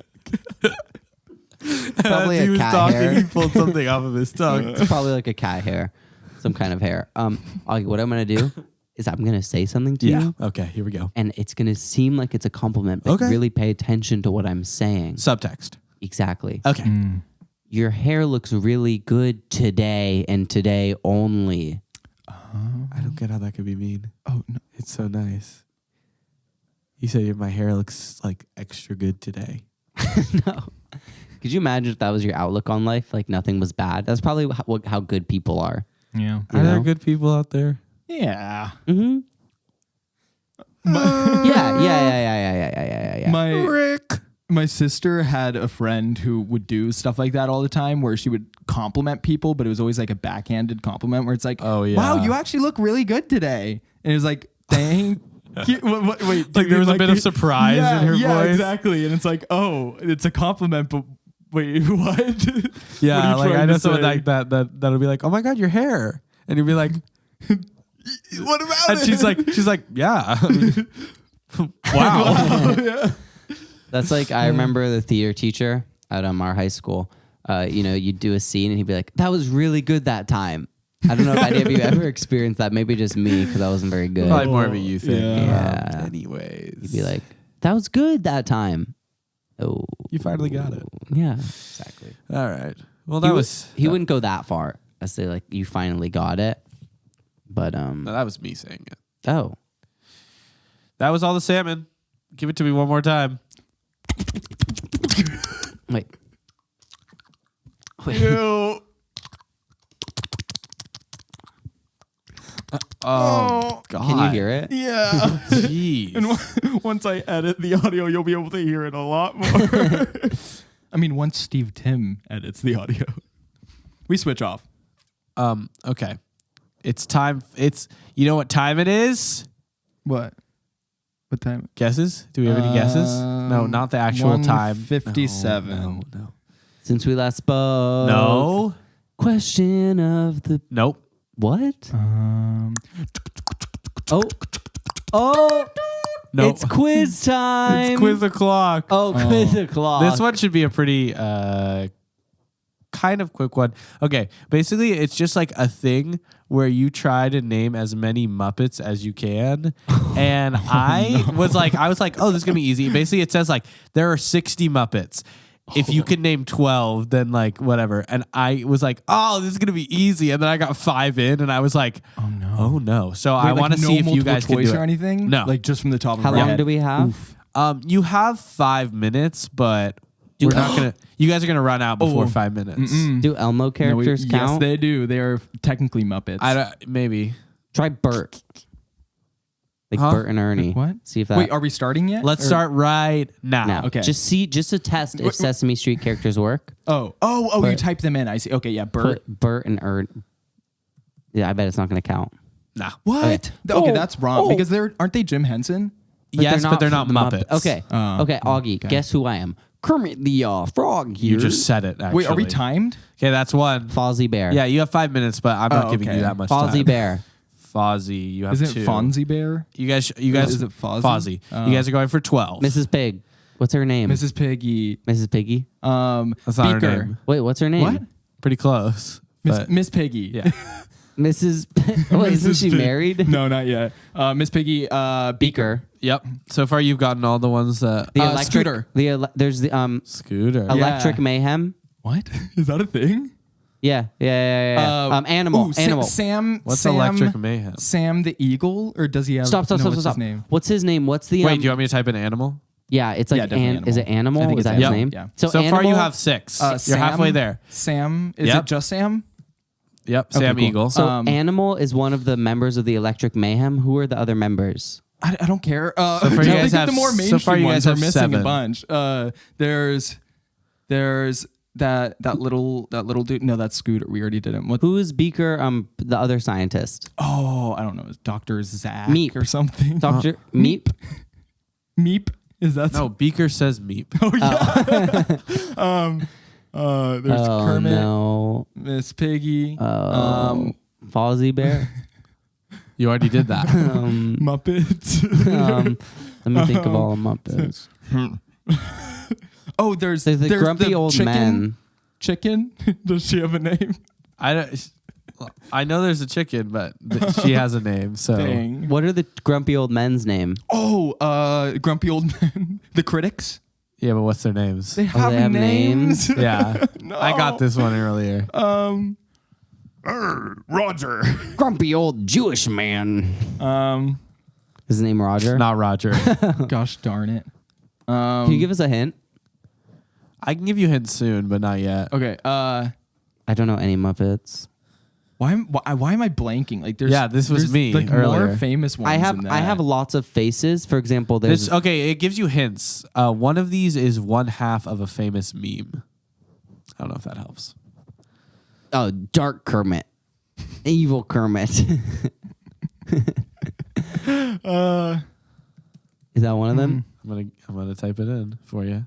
[SPEAKER 3] probably
[SPEAKER 1] As he
[SPEAKER 3] a
[SPEAKER 1] was
[SPEAKER 3] cat
[SPEAKER 1] talking,
[SPEAKER 3] hair.
[SPEAKER 1] he pulled something off of his tongue.
[SPEAKER 3] It's probably like a cat hair, some kind of hair. Augie, what I'm gonna do is I'm gonna say something to
[SPEAKER 1] Yeah.
[SPEAKER 3] you,
[SPEAKER 1] Okay. Here we go.
[SPEAKER 3] and it's gonna seem like it's a compliment, but
[SPEAKER 1] Okay.
[SPEAKER 3] really pay attention to what I'm saying.
[SPEAKER 1] Subtext.
[SPEAKER 3] Exactly.
[SPEAKER 1] Okay.
[SPEAKER 3] Your hair looks really good today and today only.
[SPEAKER 1] I don't get how that could be mean.
[SPEAKER 2] Oh no.
[SPEAKER 1] It's so nice. You said my hair looks like extra good today.
[SPEAKER 3] No. Could you imagine if that was your outlook on life? Like nothing was bad. That's probably how good people are.
[SPEAKER 2] Yeah.
[SPEAKER 1] Are there
[SPEAKER 3] know?
[SPEAKER 1] good people out there?
[SPEAKER 2] Yeah.
[SPEAKER 3] Mm-hmm. Yeah.
[SPEAKER 2] My
[SPEAKER 1] Rick.
[SPEAKER 2] my sister had a friend who would do stuff like that all the time where she would compliment people, but it was always like a backhanded compliment where it's like,
[SPEAKER 1] Oh, yeah.
[SPEAKER 2] wow, you actually look really good today. And it was like, thank you. Wait,
[SPEAKER 1] Like there was a bit of surprise in her
[SPEAKER 2] yeah,
[SPEAKER 1] voice.
[SPEAKER 2] exactly. And it's like, oh, it's a compliment, but wait, what?
[SPEAKER 1] Yeah,
[SPEAKER 2] What are you
[SPEAKER 1] like I
[SPEAKER 2] trying
[SPEAKER 1] know
[SPEAKER 2] to
[SPEAKER 1] someone
[SPEAKER 2] say?
[SPEAKER 1] like that'll be like, "Oh my god, your hair," and you'll be like,
[SPEAKER 2] What about
[SPEAKER 1] and
[SPEAKER 2] it?
[SPEAKER 1] she's like, "Yeah, wow."
[SPEAKER 2] Yeah.
[SPEAKER 3] That's like I remember the theater teacher at our high school. You'd do a scene and he'd be like, "That was really good that time." I don't know if any of you ever experienced that. Maybe just me because I wasn't very good.
[SPEAKER 1] Probably more of a you thing.
[SPEAKER 3] Yeah.
[SPEAKER 1] Anyways,
[SPEAKER 3] You'd be like, "That was good that time." Oh,
[SPEAKER 1] "You finally got it."
[SPEAKER 3] yeah, exactly.
[SPEAKER 1] All right. Well, that was
[SPEAKER 3] He wouldn't go that far. I say like, "You finally got it," but
[SPEAKER 1] No, that was me saying it.
[SPEAKER 3] oh,
[SPEAKER 1] That was all the salmon. Give it to me one more time.
[SPEAKER 3] wait.
[SPEAKER 2] Ew.
[SPEAKER 1] Oh, God.
[SPEAKER 3] Can you hear it?
[SPEAKER 2] Yeah.
[SPEAKER 1] Jeez.
[SPEAKER 2] And once I edit the audio, you'll be able to hear it a lot more. I mean, once Steve Tim edits the audio, we switch off.
[SPEAKER 1] Okay. It's time. You know what time it is?
[SPEAKER 2] What? What time?
[SPEAKER 1] Guesses? Do we have any guesses? No, not the actual time.
[SPEAKER 2] 1:57.
[SPEAKER 1] No.
[SPEAKER 3] Since we last spoke.
[SPEAKER 1] No.
[SPEAKER 3] Question of the
[SPEAKER 1] Nope.
[SPEAKER 3] what?
[SPEAKER 1] Oh. No.
[SPEAKER 3] It's quiz time.
[SPEAKER 1] It's quiz o'clock.
[SPEAKER 3] Oh, quiz o'clock.
[SPEAKER 1] This one should be a pretty kind of quick one. Okay, basically it's just like a thing where you try to name as many Muppets as you can. And I was like, oh, this is gonna be easy. Basically it says like there are 60 Muppets. If you can name 12, then like whatever. And I was like, oh, this is gonna be easy. And then I got 5 in, and I was like, oh no. So I want to see if you guys can do
[SPEAKER 2] choice
[SPEAKER 1] it.
[SPEAKER 2] or anything.
[SPEAKER 1] No,
[SPEAKER 2] like just from the top of
[SPEAKER 3] How
[SPEAKER 2] our
[SPEAKER 3] long
[SPEAKER 2] head.
[SPEAKER 3] do we have?
[SPEAKER 1] You have 5 minutes, but we're not gonna. You guys are gonna run out before 5 minutes.
[SPEAKER 3] Do Elmo characters
[SPEAKER 2] Yes,
[SPEAKER 3] count?
[SPEAKER 2] they do. They are technically Muppets.
[SPEAKER 1] I don't. Maybe.
[SPEAKER 3] Try Bert. Like
[SPEAKER 1] Huh?
[SPEAKER 3] Bert and Ernie.
[SPEAKER 2] What?
[SPEAKER 3] See if that.
[SPEAKER 2] Wait, are we starting yet?
[SPEAKER 1] Let's start right now.
[SPEAKER 3] now.
[SPEAKER 2] Okay.
[SPEAKER 3] Just to test if Sesame Street characters work.
[SPEAKER 2] Oh, you type them in. I see. Okay, yeah, Bert.
[SPEAKER 3] Put Bert and Ernie. Yeah, I bet it's not going to count.
[SPEAKER 1] Nah.
[SPEAKER 2] What? Okay, that's wrong because aren't they Jim Henson?
[SPEAKER 1] Yes, but they're not
[SPEAKER 3] the
[SPEAKER 1] Muppets.
[SPEAKER 3] Okay. Okay, Augie, guess who I am? Kermit the Frog here.
[SPEAKER 1] You just said it. Actually.
[SPEAKER 2] Wait, are we timed?
[SPEAKER 1] Okay, that's one.
[SPEAKER 3] Fozzie Bear.
[SPEAKER 1] Yeah, you have 5 minutes, but I'm not giving
[SPEAKER 2] okay.
[SPEAKER 1] you that much
[SPEAKER 3] Fozzie
[SPEAKER 1] time.
[SPEAKER 3] Bear.
[SPEAKER 1] Fozzie, you have
[SPEAKER 2] Is it
[SPEAKER 1] 2.
[SPEAKER 2] Fonzie Bear?
[SPEAKER 1] You guys.
[SPEAKER 2] Is it Fozzie?
[SPEAKER 1] Fozzie. You guys are going for 12.
[SPEAKER 3] Mrs. Pig. What's her name?
[SPEAKER 2] Mrs. Piggy.
[SPEAKER 3] Mrs. Piggy.
[SPEAKER 1] That's not her
[SPEAKER 2] Beaker.
[SPEAKER 1] name.
[SPEAKER 3] Wait, what's her name?
[SPEAKER 2] What?
[SPEAKER 1] Pretty close. but-
[SPEAKER 2] Miss Piggy.
[SPEAKER 1] Yeah.
[SPEAKER 3] Mrs. Oh, isn't she married?
[SPEAKER 2] No, not yet. Miss Piggy.
[SPEAKER 3] Beaker.
[SPEAKER 1] Yep. So far, you've gotten all the ones that.
[SPEAKER 3] The electric.
[SPEAKER 2] Scooter.
[SPEAKER 3] There's the
[SPEAKER 1] Scooter.
[SPEAKER 3] Electric Mayhem.
[SPEAKER 2] What? Is that a thing?
[SPEAKER 3] Yeah. Animal.
[SPEAKER 2] Ooh,
[SPEAKER 3] Animal.
[SPEAKER 2] Sam.
[SPEAKER 1] What's
[SPEAKER 2] Sam,
[SPEAKER 1] Electric Mayhem?
[SPEAKER 2] Sam the Eagle, or does he have?
[SPEAKER 3] Stop.
[SPEAKER 2] What's
[SPEAKER 3] Stop.
[SPEAKER 2] his name?
[SPEAKER 3] What's his name? What's the
[SPEAKER 1] Wait, do you want me to type in animal?
[SPEAKER 3] Yeah, it's like
[SPEAKER 2] Yeah, definitely
[SPEAKER 3] is it
[SPEAKER 2] Animal. I
[SPEAKER 3] Animal?
[SPEAKER 2] think
[SPEAKER 3] Is
[SPEAKER 2] it's
[SPEAKER 3] that his
[SPEAKER 2] Animal,
[SPEAKER 3] name?
[SPEAKER 2] yeah.
[SPEAKER 1] So far,
[SPEAKER 3] Animal,
[SPEAKER 1] you have 6. You're
[SPEAKER 2] Sam,
[SPEAKER 1] halfway there.
[SPEAKER 2] Sam. Is
[SPEAKER 1] Yep.
[SPEAKER 2] it just Sam?
[SPEAKER 1] Yep. Sam
[SPEAKER 2] cool.
[SPEAKER 1] Eagle.
[SPEAKER 3] So
[SPEAKER 2] Um,
[SPEAKER 3] Animal is one of the members of the Electric Mayhem. Who are the other members?
[SPEAKER 2] I don't care.
[SPEAKER 1] far you
[SPEAKER 2] I
[SPEAKER 1] guys
[SPEAKER 2] think
[SPEAKER 1] have-
[SPEAKER 2] the more
[SPEAKER 1] so
[SPEAKER 2] mainstream
[SPEAKER 1] far you
[SPEAKER 2] ones
[SPEAKER 1] guys
[SPEAKER 2] are
[SPEAKER 1] have
[SPEAKER 2] missing
[SPEAKER 1] 7.
[SPEAKER 2] a bunch. There's that little dude. No, that's Scooter. We already did him. What?
[SPEAKER 3] Who is Beaker? The other scientist.
[SPEAKER 2] Oh, I don't know. It's Dr. Zach
[SPEAKER 3] Meep.
[SPEAKER 2] or something.
[SPEAKER 3] Doctor Meep.
[SPEAKER 2] Meep. Is that
[SPEAKER 1] No, Beaker says meep.
[SPEAKER 2] There's
[SPEAKER 3] Oh
[SPEAKER 2] Kermit,
[SPEAKER 3] no.
[SPEAKER 2] Miss Piggy,
[SPEAKER 3] Fozzie Bear.
[SPEAKER 1] You already did that.
[SPEAKER 2] Muppets.
[SPEAKER 3] Let me think of all the Muppets.
[SPEAKER 2] Oh, there's
[SPEAKER 3] There's the grumpy
[SPEAKER 2] the
[SPEAKER 3] old
[SPEAKER 2] chicken.
[SPEAKER 3] men.
[SPEAKER 2] Chicken? Does she have a name?
[SPEAKER 1] I know there's a chicken, but she has a name. So
[SPEAKER 2] Dang.
[SPEAKER 3] What are the grumpy old men's name?
[SPEAKER 2] Oh, grumpy old men. The critics.
[SPEAKER 1] yeah, but what's their names?
[SPEAKER 2] They have,
[SPEAKER 3] have
[SPEAKER 2] names.
[SPEAKER 1] Yeah,
[SPEAKER 2] No.
[SPEAKER 1] I got this one earlier.
[SPEAKER 2] Roger.
[SPEAKER 3] Grumpy old Jewish man. Is his name Roger?
[SPEAKER 1] Not Roger.
[SPEAKER 2] Gosh darn it.
[SPEAKER 3] Can you give us a hint?
[SPEAKER 1] I can give you hints soon, but not yet.
[SPEAKER 2] Okay.
[SPEAKER 3] I don't know any Muppets.
[SPEAKER 2] Why am I blanking? Like there's
[SPEAKER 1] Yeah, this was
[SPEAKER 2] there's,
[SPEAKER 1] me
[SPEAKER 2] like
[SPEAKER 1] earlier.
[SPEAKER 2] more famous ones.
[SPEAKER 3] I
[SPEAKER 2] than that.
[SPEAKER 3] have lots of faces. For example, there's
[SPEAKER 1] This, okay, it gives you hints. One of these is one half of a famous meme. I don't know if that helps.
[SPEAKER 3] Dark Kermit, Evil Kermit. Is that one of them?
[SPEAKER 1] I'm gonna type it in for you.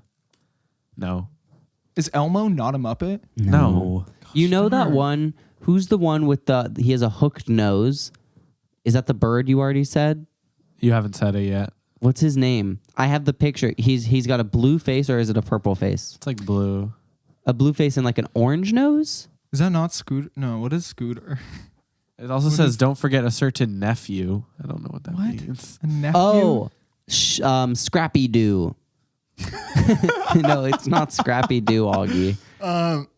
[SPEAKER 1] No.
[SPEAKER 2] Is Elmo not a Muppet?
[SPEAKER 1] No.
[SPEAKER 3] You know that one? Who's the one with he has a hooked nose? Is that the bird you already said?
[SPEAKER 1] You haven't said it yet.
[SPEAKER 3] What's his name? I have the picture. He's got a blue face, or is it a purple face?
[SPEAKER 1] It's like blue.
[SPEAKER 3] A blue face and like an orange nose?
[SPEAKER 2] Is that not Scooter? No, what is Scooter?
[SPEAKER 1] It also says, "Don't forget a certain nephew." I don't know what that means.
[SPEAKER 2] A nephew?
[SPEAKER 3] Oh, Scrappy Doo. No, it's not Scrappy Doo, Augie.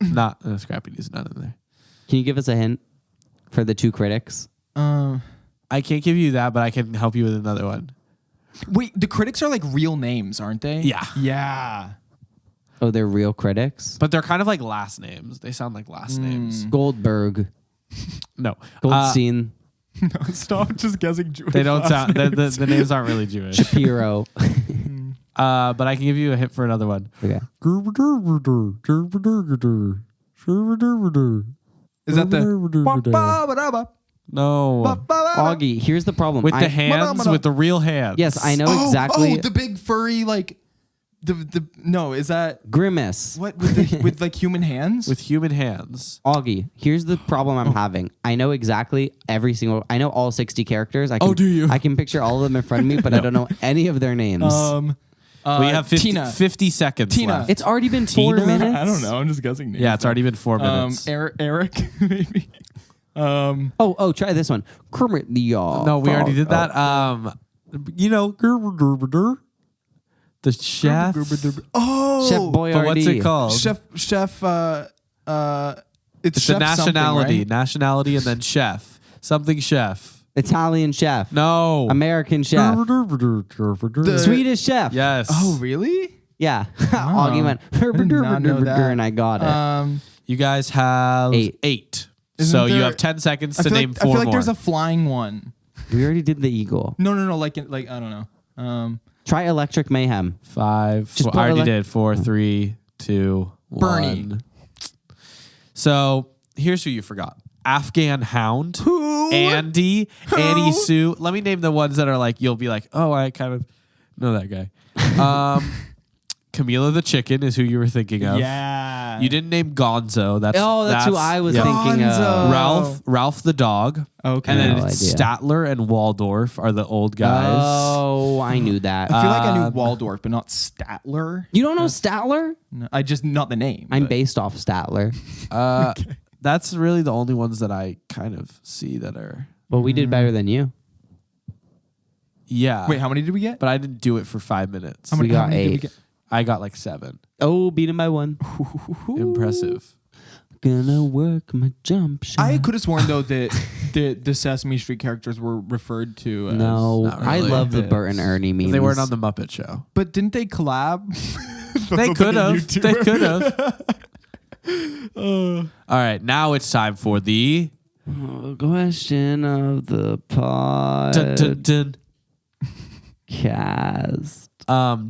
[SPEAKER 1] Not Scrappy Doo's not in there.
[SPEAKER 3] Can you give us a hint for the 2 critics?
[SPEAKER 1] I can't give you that, but I can help you with another one.
[SPEAKER 2] Wait, the critics are like real names, aren't they?
[SPEAKER 1] Yeah.
[SPEAKER 2] Yeah.
[SPEAKER 3] Oh, they're real critics?
[SPEAKER 1] But they're kind of like last names. They sound like last names.
[SPEAKER 3] Goldberg.
[SPEAKER 1] No.
[SPEAKER 3] Goldstein.
[SPEAKER 2] No, stop just guessing Jewish.
[SPEAKER 1] They don't
[SPEAKER 2] last
[SPEAKER 1] sound.
[SPEAKER 2] names.
[SPEAKER 1] The names aren't really Jewish.
[SPEAKER 3] Shapiro.
[SPEAKER 1] But I can give you a hint for another one.
[SPEAKER 3] Okay.
[SPEAKER 2] Is that the?
[SPEAKER 1] No.
[SPEAKER 3] Augie, here's the problem.
[SPEAKER 1] With the hands, with the real hands.
[SPEAKER 3] Yes, I know exactly.
[SPEAKER 2] Oh, the big furry like no, is that
[SPEAKER 3] Grimace.
[SPEAKER 2] what with like human hands?
[SPEAKER 1] With human hands.
[SPEAKER 3] Augie, here's the problem I'm having. I know exactly I know all 60 characters. I can,
[SPEAKER 2] do you?
[SPEAKER 3] I can picture all of them in front of me, but I don't know any of their names.
[SPEAKER 1] We have 50 seconds
[SPEAKER 2] Tina.
[SPEAKER 1] left.
[SPEAKER 3] It's already been 4 minutes.
[SPEAKER 2] I don't know. I'm just guessing names.
[SPEAKER 1] Yeah, it's already been 4 minutes.
[SPEAKER 2] Eric maybe.
[SPEAKER 3] Oh, try this one. Kermit the
[SPEAKER 1] No, we already did that. You know, the chef.
[SPEAKER 2] Oh,
[SPEAKER 3] Chef Boyardee.
[SPEAKER 1] But what's it called?
[SPEAKER 2] Chef. It's
[SPEAKER 1] It's
[SPEAKER 2] chef
[SPEAKER 1] the nationality.
[SPEAKER 2] right?
[SPEAKER 1] Nationality and then chef. Something chef.
[SPEAKER 3] Italian chef.
[SPEAKER 1] No.
[SPEAKER 3] American chef. Swedish chef.
[SPEAKER 1] Yes.
[SPEAKER 2] Oh, really?
[SPEAKER 3] Yeah. Augie went
[SPEAKER 2] did not know that.
[SPEAKER 3] and I got it.
[SPEAKER 1] You guys have 8. So you
[SPEAKER 2] there-
[SPEAKER 1] have 10 seconds to
[SPEAKER 2] I
[SPEAKER 1] name 4
[SPEAKER 2] feel like
[SPEAKER 1] more.
[SPEAKER 2] there's a flying one.
[SPEAKER 3] We already did the eagle.
[SPEAKER 2] No. Like I don't know.
[SPEAKER 3] Try Electric Mayhem.
[SPEAKER 1] 5.
[SPEAKER 3] Just
[SPEAKER 1] I already
[SPEAKER 3] put
[SPEAKER 1] did. 4, 3, 2, 1.
[SPEAKER 2] Bernie.
[SPEAKER 1] So here's who you forgot. Afghan Hound.
[SPEAKER 2] Who?
[SPEAKER 1] Andy. Annie Sue. Let me name the ones that are like, you'll be like, oh, I kind of know that guy. Camila the Chicken is who you were thinking of.
[SPEAKER 2] Yeah.
[SPEAKER 1] You didn't name Gonzo. That's
[SPEAKER 3] Who I was
[SPEAKER 1] yeah.
[SPEAKER 3] thinking of.
[SPEAKER 2] Gonzo.
[SPEAKER 1] Ralph the dog.
[SPEAKER 2] Okay.
[SPEAKER 1] And then
[SPEAKER 3] No
[SPEAKER 1] it's
[SPEAKER 3] idea.
[SPEAKER 1] Statler and Waldorf are the old guys.
[SPEAKER 3] Oh, I knew that.
[SPEAKER 2] I feel like I knew Waldorf, but not Statler.
[SPEAKER 3] You don't know Statler?
[SPEAKER 2] No, I just not the name.
[SPEAKER 3] I'm
[SPEAKER 2] but-
[SPEAKER 3] based off Statler.
[SPEAKER 1] That's really the only ones that I kind of see that are.
[SPEAKER 3] But we did better than you.
[SPEAKER 1] Yeah.
[SPEAKER 2] Wait, how many did we get?
[SPEAKER 1] But I didn't do it for 5 minutes.
[SPEAKER 3] We got
[SPEAKER 2] did we
[SPEAKER 3] 8.
[SPEAKER 2] get?
[SPEAKER 1] I got like 7.
[SPEAKER 3] Oh, beat him by 1.
[SPEAKER 1] Impressive.
[SPEAKER 3] Gonna work my jump shot.
[SPEAKER 2] I could have sworn though that the Sesame Street characters were referred to as
[SPEAKER 3] No,
[SPEAKER 1] Not
[SPEAKER 3] I
[SPEAKER 1] really.
[SPEAKER 3] love the
[SPEAKER 2] Muppets.
[SPEAKER 3] Bert and Ernie memes.
[SPEAKER 1] They weren't on the Muppet Show.
[SPEAKER 2] But didn't they collab?
[SPEAKER 1] They could have. They could have. All right, now it's time for the
[SPEAKER 3] Question of the
[SPEAKER 1] dun, dun, dun.
[SPEAKER 3] podcast.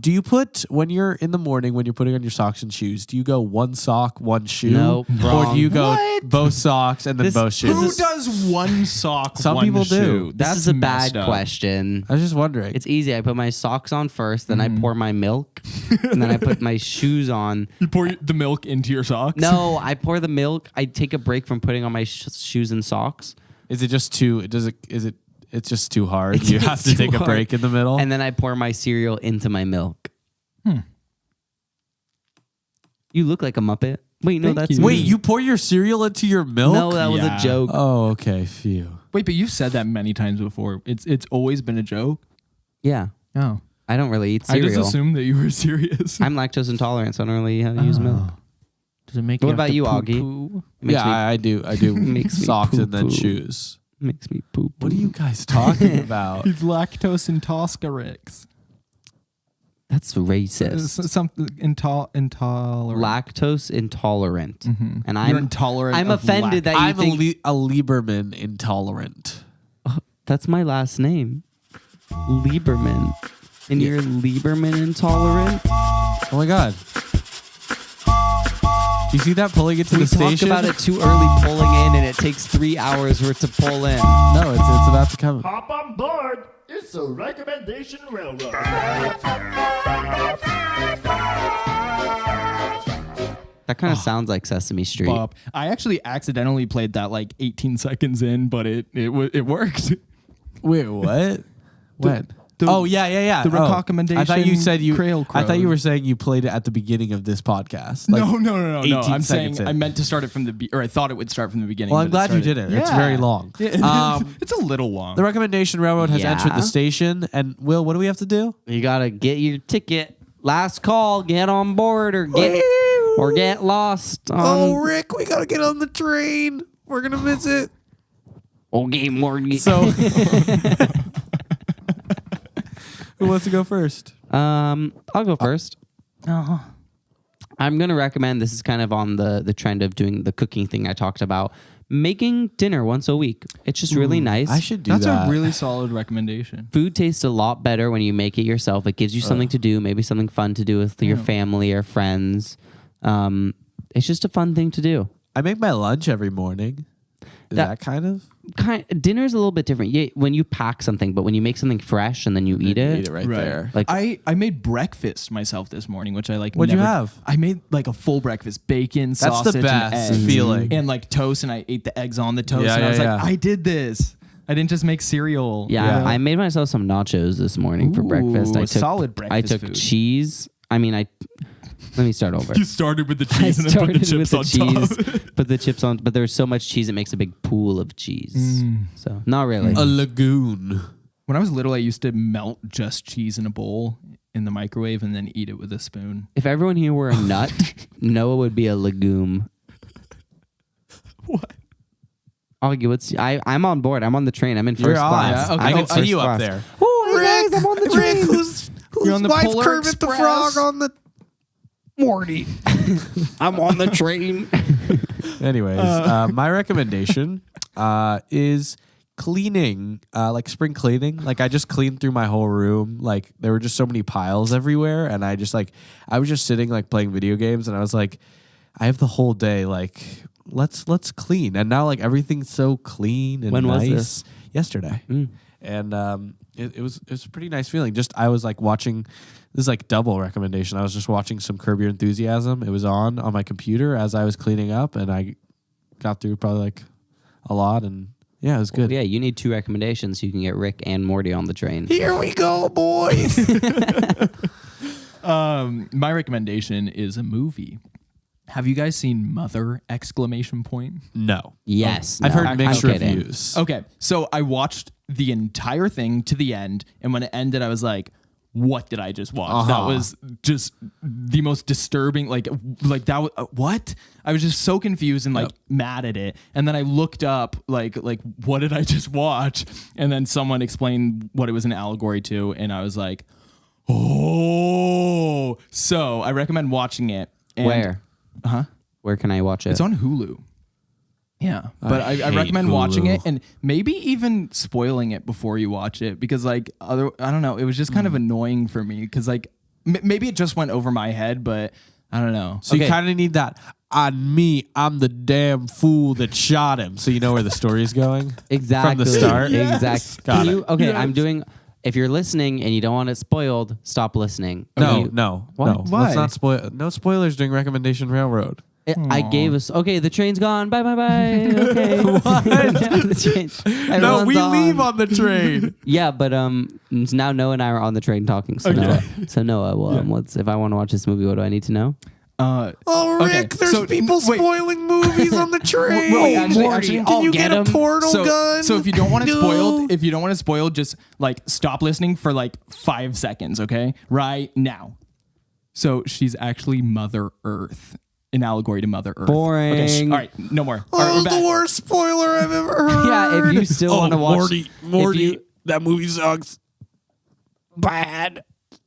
[SPEAKER 1] Do you put when you're in the morning when you're putting on your socks and shoes? Do you go one sock, one shoe,
[SPEAKER 3] Nope,
[SPEAKER 1] or
[SPEAKER 3] wrong.
[SPEAKER 1] do you go
[SPEAKER 2] What?
[SPEAKER 1] both socks and then
[SPEAKER 3] This-
[SPEAKER 1] both shoes?
[SPEAKER 2] Who
[SPEAKER 3] is-
[SPEAKER 2] does one sock?
[SPEAKER 1] Some
[SPEAKER 2] one
[SPEAKER 1] people do.
[SPEAKER 2] shoe?
[SPEAKER 3] This
[SPEAKER 2] That's
[SPEAKER 3] is a
[SPEAKER 2] messed
[SPEAKER 3] bad
[SPEAKER 2] up.
[SPEAKER 3] question.
[SPEAKER 1] I was just wondering.
[SPEAKER 3] It's easy. I put my socks on first, then I pour my milk, and then I put my shoes on.
[SPEAKER 2] You pour the milk into your socks.
[SPEAKER 3] No, I pour the milk. I take a break from putting on my shoes and socks,
[SPEAKER 1] Is it just too? Does it? Is it? It's just too hard.
[SPEAKER 3] It's-
[SPEAKER 1] You have
[SPEAKER 3] it's
[SPEAKER 1] to
[SPEAKER 3] too
[SPEAKER 1] take a
[SPEAKER 3] hard.
[SPEAKER 1] break in the middle.
[SPEAKER 3] and then I pour my cereal into my milk. You look like a Muppet. Wait, no,
[SPEAKER 2] Thank
[SPEAKER 3] that's
[SPEAKER 2] you.
[SPEAKER 3] me.
[SPEAKER 1] Wait, you pour your cereal into your milk?
[SPEAKER 3] No, that was
[SPEAKER 2] Yeah.
[SPEAKER 3] a joke.
[SPEAKER 1] Oh, okay. Phew.
[SPEAKER 2] Wait, but you've said that many times before. It's always been a joke.
[SPEAKER 3] Yeah,
[SPEAKER 2] Oh,
[SPEAKER 3] I don't really eat
[SPEAKER 2] I
[SPEAKER 3] cereal.
[SPEAKER 2] just assumed that you were serious.
[SPEAKER 3] I'm lactose intolerant, so I don't really know how to use milk.
[SPEAKER 2] Does it make
[SPEAKER 3] What
[SPEAKER 2] you have
[SPEAKER 3] about
[SPEAKER 2] to
[SPEAKER 3] you,
[SPEAKER 2] poo-poo?
[SPEAKER 3] Augie? Makes
[SPEAKER 1] Yeah,
[SPEAKER 3] me,
[SPEAKER 1] I do. I do
[SPEAKER 3] Makes me
[SPEAKER 1] socks and then
[SPEAKER 3] poo-poo.
[SPEAKER 1] shoes.
[SPEAKER 3] makes me poop.
[SPEAKER 1] What are you guys talking about?
[SPEAKER 2] He's lactose intolerant.
[SPEAKER 3] That's racist.
[SPEAKER 2] Something intolerant.
[SPEAKER 3] Lactose intolerant, and
[SPEAKER 2] You're
[SPEAKER 3] I'm
[SPEAKER 2] intolerant.
[SPEAKER 3] I'm
[SPEAKER 2] of
[SPEAKER 3] offended that you
[SPEAKER 1] I'm
[SPEAKER 3] think
[SPEAKER 1] a Lieberman intolerant.
[SPEAKER 3] that's my last name, Lieberman, and you're Lieberman intolerant.
[SPEAKER 1] Oh my god. Do you see that pulling it to
[SPEAKER 3] We
[SPEAKER 1] the
[SPEAKER 3] talked
[SPEAKER 1] station?
[SPEAKER 3] about it too early pulling in, and it takes 3 hours for it to pull in.
[SPEAKER 1] No, it's about to come.
[SPEAKER 5] Hop on board. It's a recommendation railroad.
[SPEAKER 3] That kind of sounds like Sesame Street.
[SPEAKER 2] Bob. I actually accidentally played that like 18 seconds in, but it worked.
[SPEAKER 1] Wait, what? When?
[SPEAKER 2] the-
[SPEAKER 1] oh yeah.
[SPEAKER 2] the
[SPEAKER 1] Oh,
[SPEAKER 2] recommendation
[SPEAKER 1] I thought you said you.
[SPEAKER 2] Crail
[SPEAKER 1] I thought you
[SPEAKER 2] Crow.
[SPEAKER 1] were saying you played it at the beginning of this podcast. Like,
[SPEAKER 2] No.
[SPEAKER 1] 18
[SPEAKER 2] I'm saying
[SPEAKER 1] seconds in.
[SPEAKER 2] I meant to start it from or I thought it would start from the beginning.
[SPEAKER 1] Well, I'm
[SPEAKER 2] but
[SPEAKER 1] glad you did it. It's
[SPEAKER 2] Yeah.
[SPEAKER 1] very long.
[SPEAKER 2] Yeah, it's a little long.
[SPEAKER 1] The recommendation railroad has
[SPEAKER 3] Yeah.
[SPEAKER 1] entered the station, and Will, what do we have to do?
[SPEAKER 3] You gotta get your ticket. Last call. Get on board or get lost.
[SPEAKER 1] Rick, we gotta get on the train. We're gonna miss it.
[SPEAKER 3] Okay, Morgan.
[SPEAKER 1] So, who wants to go first?
[SPEAKER 3] I'll go first. I'm gonna recommend. This is kind of on the trend of doing the cooking thing I talked about. making dinner once a week. It's just really nice.
[SPEAKER 1] I should do
[SPEAKER 2] That's
[SPEAKER 1] that.
[SPEAKER 2] a really solid recommendation.
[SPEAKER 3] Food tastes a lot better when you make it yourself. It gives you something to do, maybe something fun to do with your family or friends. It's just a fun thing to do.
[SPEAKER 1] I make my lunch every morning. Is that kind of?
[SPEAKER 3] Dinner's a little bit different. Yeah, when you pack something, but when you make something fresh and then you eat it.
[SPEAKER 1] Eat it right there.
[SPEAKER 3] Like
[SPEAKER 2] I made breakfast myself this morning, which I like.
[SPEAKER 1] What'd you
[SPEAKER 2] never-
[SPEAKER 1] have?
[SPEAKER 2] I made like a full breakfast: bacon,
[SPEAKER 1] That's
[SPEAKER 2] sausage,
[SPEAKER 1] the best
[SPEAKER 2] and eggs,
[SPEAKER 1] feeling.
[SPEAKER 2] and like toast. And I ate the eggs on the toast.
[SPEAKER 1] Yeah,
[SPEAKER 2] and I was
[SPEAKER 1] yeah,
[SPEAKER 2] like,
[SPEAKER 1] yeah.
[SPEAKER 2] I did this. I didn't just make cereal.
[SPEAKER 3] Yeah,
[SPEAKER 1] Yeah.
[SPEAKER 3] I made myself some nachos this morning for breakfast.
[SPEAKER 2] Ooh, solid breakfast
[SPEAKER 3] I took
[SPEAKER 2] food.
[SPEAKER 3] cheese. I mean, let me start over.
[SPEAKER 2] You started with the
[SPEAKER 3] I
[SPEAKER 2] cheese and then put the
[SPEAKER 3] started with
[SPEAKER 2] chips
[SPEAKER 3] the
[SPEAKER 2] on
[SPEAKER 3] cheese,
[SPEAKER 2] top.
[SPEAKER 3] put the chips on, but there's so much cheese it makes a big pool of cheese. So not really.
[SPEAKER 1] A lagoon.
[SPEAKER 2] When I was little, I used to melt just cheese in a bowl in the microwave and then eat it with a spoon.
[SPEAKER 3] If everyone here were a nut, Noah would be a legume.
[SPEAKER 2] What?
[SPEAKER 3] Augie, I'm on board. I'm on the train. I'm in
[SPEAKER 1] You're
[SPEAKER 3] first
[SPEAKER 1] on.
[SPEAKER 3] class.
[SPEAKER 2] Yeah, okay.
[SPEAKER 1] I
[SPEAKER 3] I'm
[SPEAKER 1] can
[SPEAKER 3] in
[SPEAKER 1] see
[SPEAKER 3] first
[SPEAKER 1] you up
[SPEAKER 3] class.
[SPEAKER 1] there.
[SPEAKER 3] Oh, hey guys, I'm on the train.
[SPEAKER 1] who's
[SPEAKER 2] You're on the
[SPEAKER 1] wife
[SPEAKER 2] Polar
[SPEAKER 1] Kermit the
[SPEAKER 2] Express?
[SPEAKER 1] Frog on the
[SPEAKER 3] Morty. I'm on the train.
[SPEAKER 1] Anyways, my recommendation is cleaning, like spring cleaning. Like I just cleaned through my whole room. Like there were just so many piles everywhere, and I was just sitting like playing video games, and I was like, I have the whole day. Like let's clean. And now like everything's so clean and
[SPEAKER 3] When was
[SPEAKER 1] nice.
[SPEAKER 3] this?
[SPEAKER 1] Yesterday, and it was a pretty nice feeling. Just I was like watching. This is like double recommendation. I was just watching some Curb Your Enthusiasm. It was on my computer as I was cleaning up, and I got through probably like a lot, and yeah, it was good.
[SPEAKER 3] Yeah, you need 2 recommendations so you can get Rick and Morty on the train.
[SPEAKER 1] Here we go, boys.
[SPEAKER 2] My recommendation is a movie. Have you guys seen Mother! Exclamation point?
[SPEAKER 1] No.
[SPEAKER 3] Yes.
[SPEAKER 1] I've
[SPEAKER 3] no,
[SPEAKER 1] heard mixed
[SPEAKER 3] I'm kidding.
[SPEAKER 1] reviews.
[SPEAKER 2] Okay, so I watched the entire thing to the end, and when it ended, I was like, what did I just watch? That was just the most disturbing, like that was, what? I was just so confused and like mad at it. And then I looked up like what did I just watch? And then someone explained what it was an allegory to, and I was like, oh. So I recommend watching it. And
[SPEAKER 3] Where? Where can I watch it?
[SPEAKER 2] It's on Hulu. Yeah, but I
[SPEAKER 1] hate
[SPEAKER 2] recommend watching
[SPEAKER 1] Hulu.
[SPEAKER 2] it and maybe even spoiling it before you watch it, because like I don't know, it was just kind of annoying for me because like maybe it just went over my head, but I don't know.
[SPEAKER 1] So you kind of need that. On me, I'm the damn fool that shot him. So you know where the story is going.
[SPEAKER 3] Exactly.
[SPEAKER 1] From the start.
[SPEAKER 3] Exactly.
[SPEAKER 1] Got it.
[SPEAKER 3] Okay, I'm doing. If you're listening and you don't want it spoiled, stop listening.
[SPEAKER 1] No,
[SPEAKER 3] You-
[SPEAKER 1] no,
[SPEAKER 3] What?
[SPEAKER 1] no.
[SPEAKER 2] Why?
[SPEAKER 1] Let's not spoil. No spoilers during Recommendation Railroad.
[SPEAKER 3] I gave us. Okay, the train's gone. Bye, bye, bye. Okay. The train-
[SPEAKER 1] No,
[SPEAKER 3] everyone's
[SPEAKER 1] we
[SPEAKER 3] on.
[SPEAKER 1] leave on the train.
[SPEAKER 3] Yeah, but now Noah and I are on the train talking. So Noah, well, what's if I want to watch this movie? What do I need to know?
[SPEAKER 1] Oh, Rick,
[SPEAKER 2] Okay,
[SPEAKER 1] there's
[SPEAKER 2] so-
[SPEAKER 1] people
[SPEAKER 2] wait.
[SPEAKER 1] spoiling movies on the train.
[SPEAKER 2] Wait, actually,
[SPEAKER 1] can you get a portal gun?
[SPEAKER 2] So if you don't want it
[SPEAKER 1] No.
[SPEAKER 2] spoiled, just like stop listening for like 5 seconds, okay? Right now. So she's actually Mother Earth, an allegory to Mother Earth.
[SPEAKER 3] Boring.
[SPEAKER 2] Okay, all right, no more. All right,
[SPEAKER 1] Oh,
[SPEAKER 2] we're back.
[SPEAKER 1] the worst spoiler I've ever heard.
[SPEAKER 3] Yeah, if you still want to watch,
[SPEAKER 1] Morty,
[SPEAKER 3] if you-
[SPEAKER 1] that movie sucks. Bad.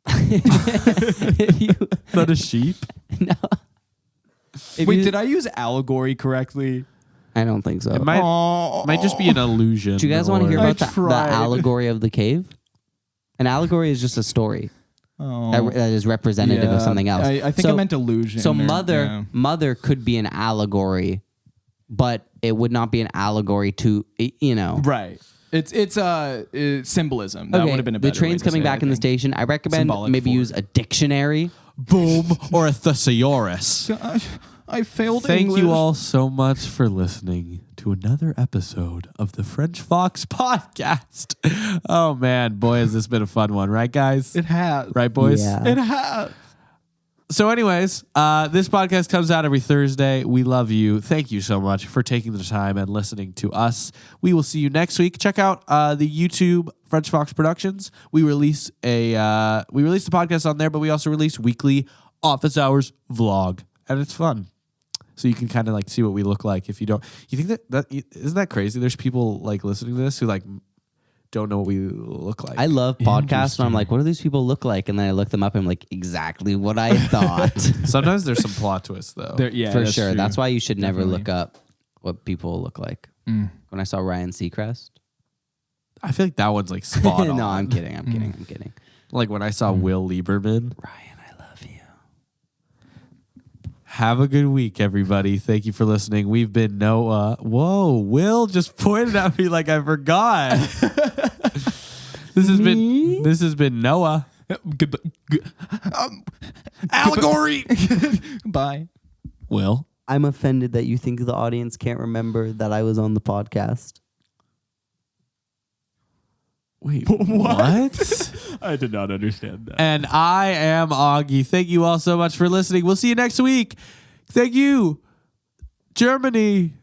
[SPEAKER 3] if you,
[SPEAKER 1] Is that a sheep?
[SPEAKER 3] no. If
[SPEAKER 2] Wait,
[SPEAKER 3] you-
[SPEAKER 2] did I use allegory correctly?
[SPEAKER 3] I don't think so.
[SPEAKER 1] It might just be an illusion.
[SPEAKER 3] Do you guys want to hear
[SPEAKER 2] I
[SPEAKER 3] about the
[SPEAKER 2] tried.
[SPEAKER 3] allegory of the cave? An allegory is just a story that is representative of something else.
[SPEAKER 2] I think I meant illusion.
[SPEAKER 3] So
[SPEAKER 2] or-
[SPEAKER 3] mother could be an allegory, but it would not be an allegory to
[SPEAKER 2] Right. It's symbolism. That would have been a better
[SPEAKER 3] the train's
[SPEAKER 2] way to
[SPEAKER 3] coming
[SPEAKER 2] say it,
[SPEAKER 3] back
[SPEAKER 2] I
[SPEAKER 3] in the
[SPEAKER 2] think.
[SPEAKER 3] station. I recommend
[SPEAKER 2] Symbolic
[SPEAKER 3] maybe
[SPEAKER 2] for
[SPEAKER 3] use a dictionary.
[SPEAKER 1] Boom or a thesaurus.
[SPEAKER 2] I failed
[SPEAKER 1] Thank
[SPEAKER 2] English.
[SPEAKER 1] you all so much for listening to another episode of the French Fox podcast. Oh man, boy, has this been a fun one, right, guys?
[SPEAKER 2] It has.
[SPEAKER 1] Right, boys?
[SPEAKER 3] Yeah.
[SPEAKER 2] It has.
[SPEAKER 1] So anyways, this podcast comes out every Thursday. We love you. Thank you so much for taking the time and listening to us. We will see you next week. Check out the YouTube French Fox Productions. We release the podcast on there, but we also release weekly office hours vlog, and it's fun. So you can kind of like see what we look like. If you don't, you think that isn't that crazy? There's people like listening to this who like don't know what we look like.
[SPEAKER 3] I love podcasts, and I'm like, what do these people look like? And then I look them up, and I'm like, exactly what I thought.
[SPEAKER 1] Sometimes there's some plot twists though.
[SPEAKER 2] Yeah,
[SPEAKER 3] For
[SPEAKER 2] that's
[SPEAKER 3] sure.
[SPEAKER 2] true.
[SPEAKER 3] That's why you should never
[SPEAKER 2] Definitely.
[SPEAKER 3] look up what people look like. When I saw Ryan Seacrest.
[SPEAKER 1] I feel like that one's like spot on.
[SPEAKER 3] No, I'm kidding. I'm kidding.
[SPEAKER 1] Like when I saw Will Lieberman.
[SPEAKER 3] Ryan, I love you.
[SPEAKER 1] Have a good week, everybody. Thank you for listening. We've been Noah. Whoa, Will just pointed at me like I forgot. This has been Noah. Allegory.
[SPEAKER 2] Bye.
[SPEAKER 1] Will.
[SPEAKER 3] I'm offended that you think the audience can't remember that I was on the podcast.
[SPEAKER 1] Wait, what?
[SPEAKER 2] I did not understand that.
[SPEAKER 1] And I am Augie. Thank you all so much for listening. We'll see you next week. Thank you, Germany.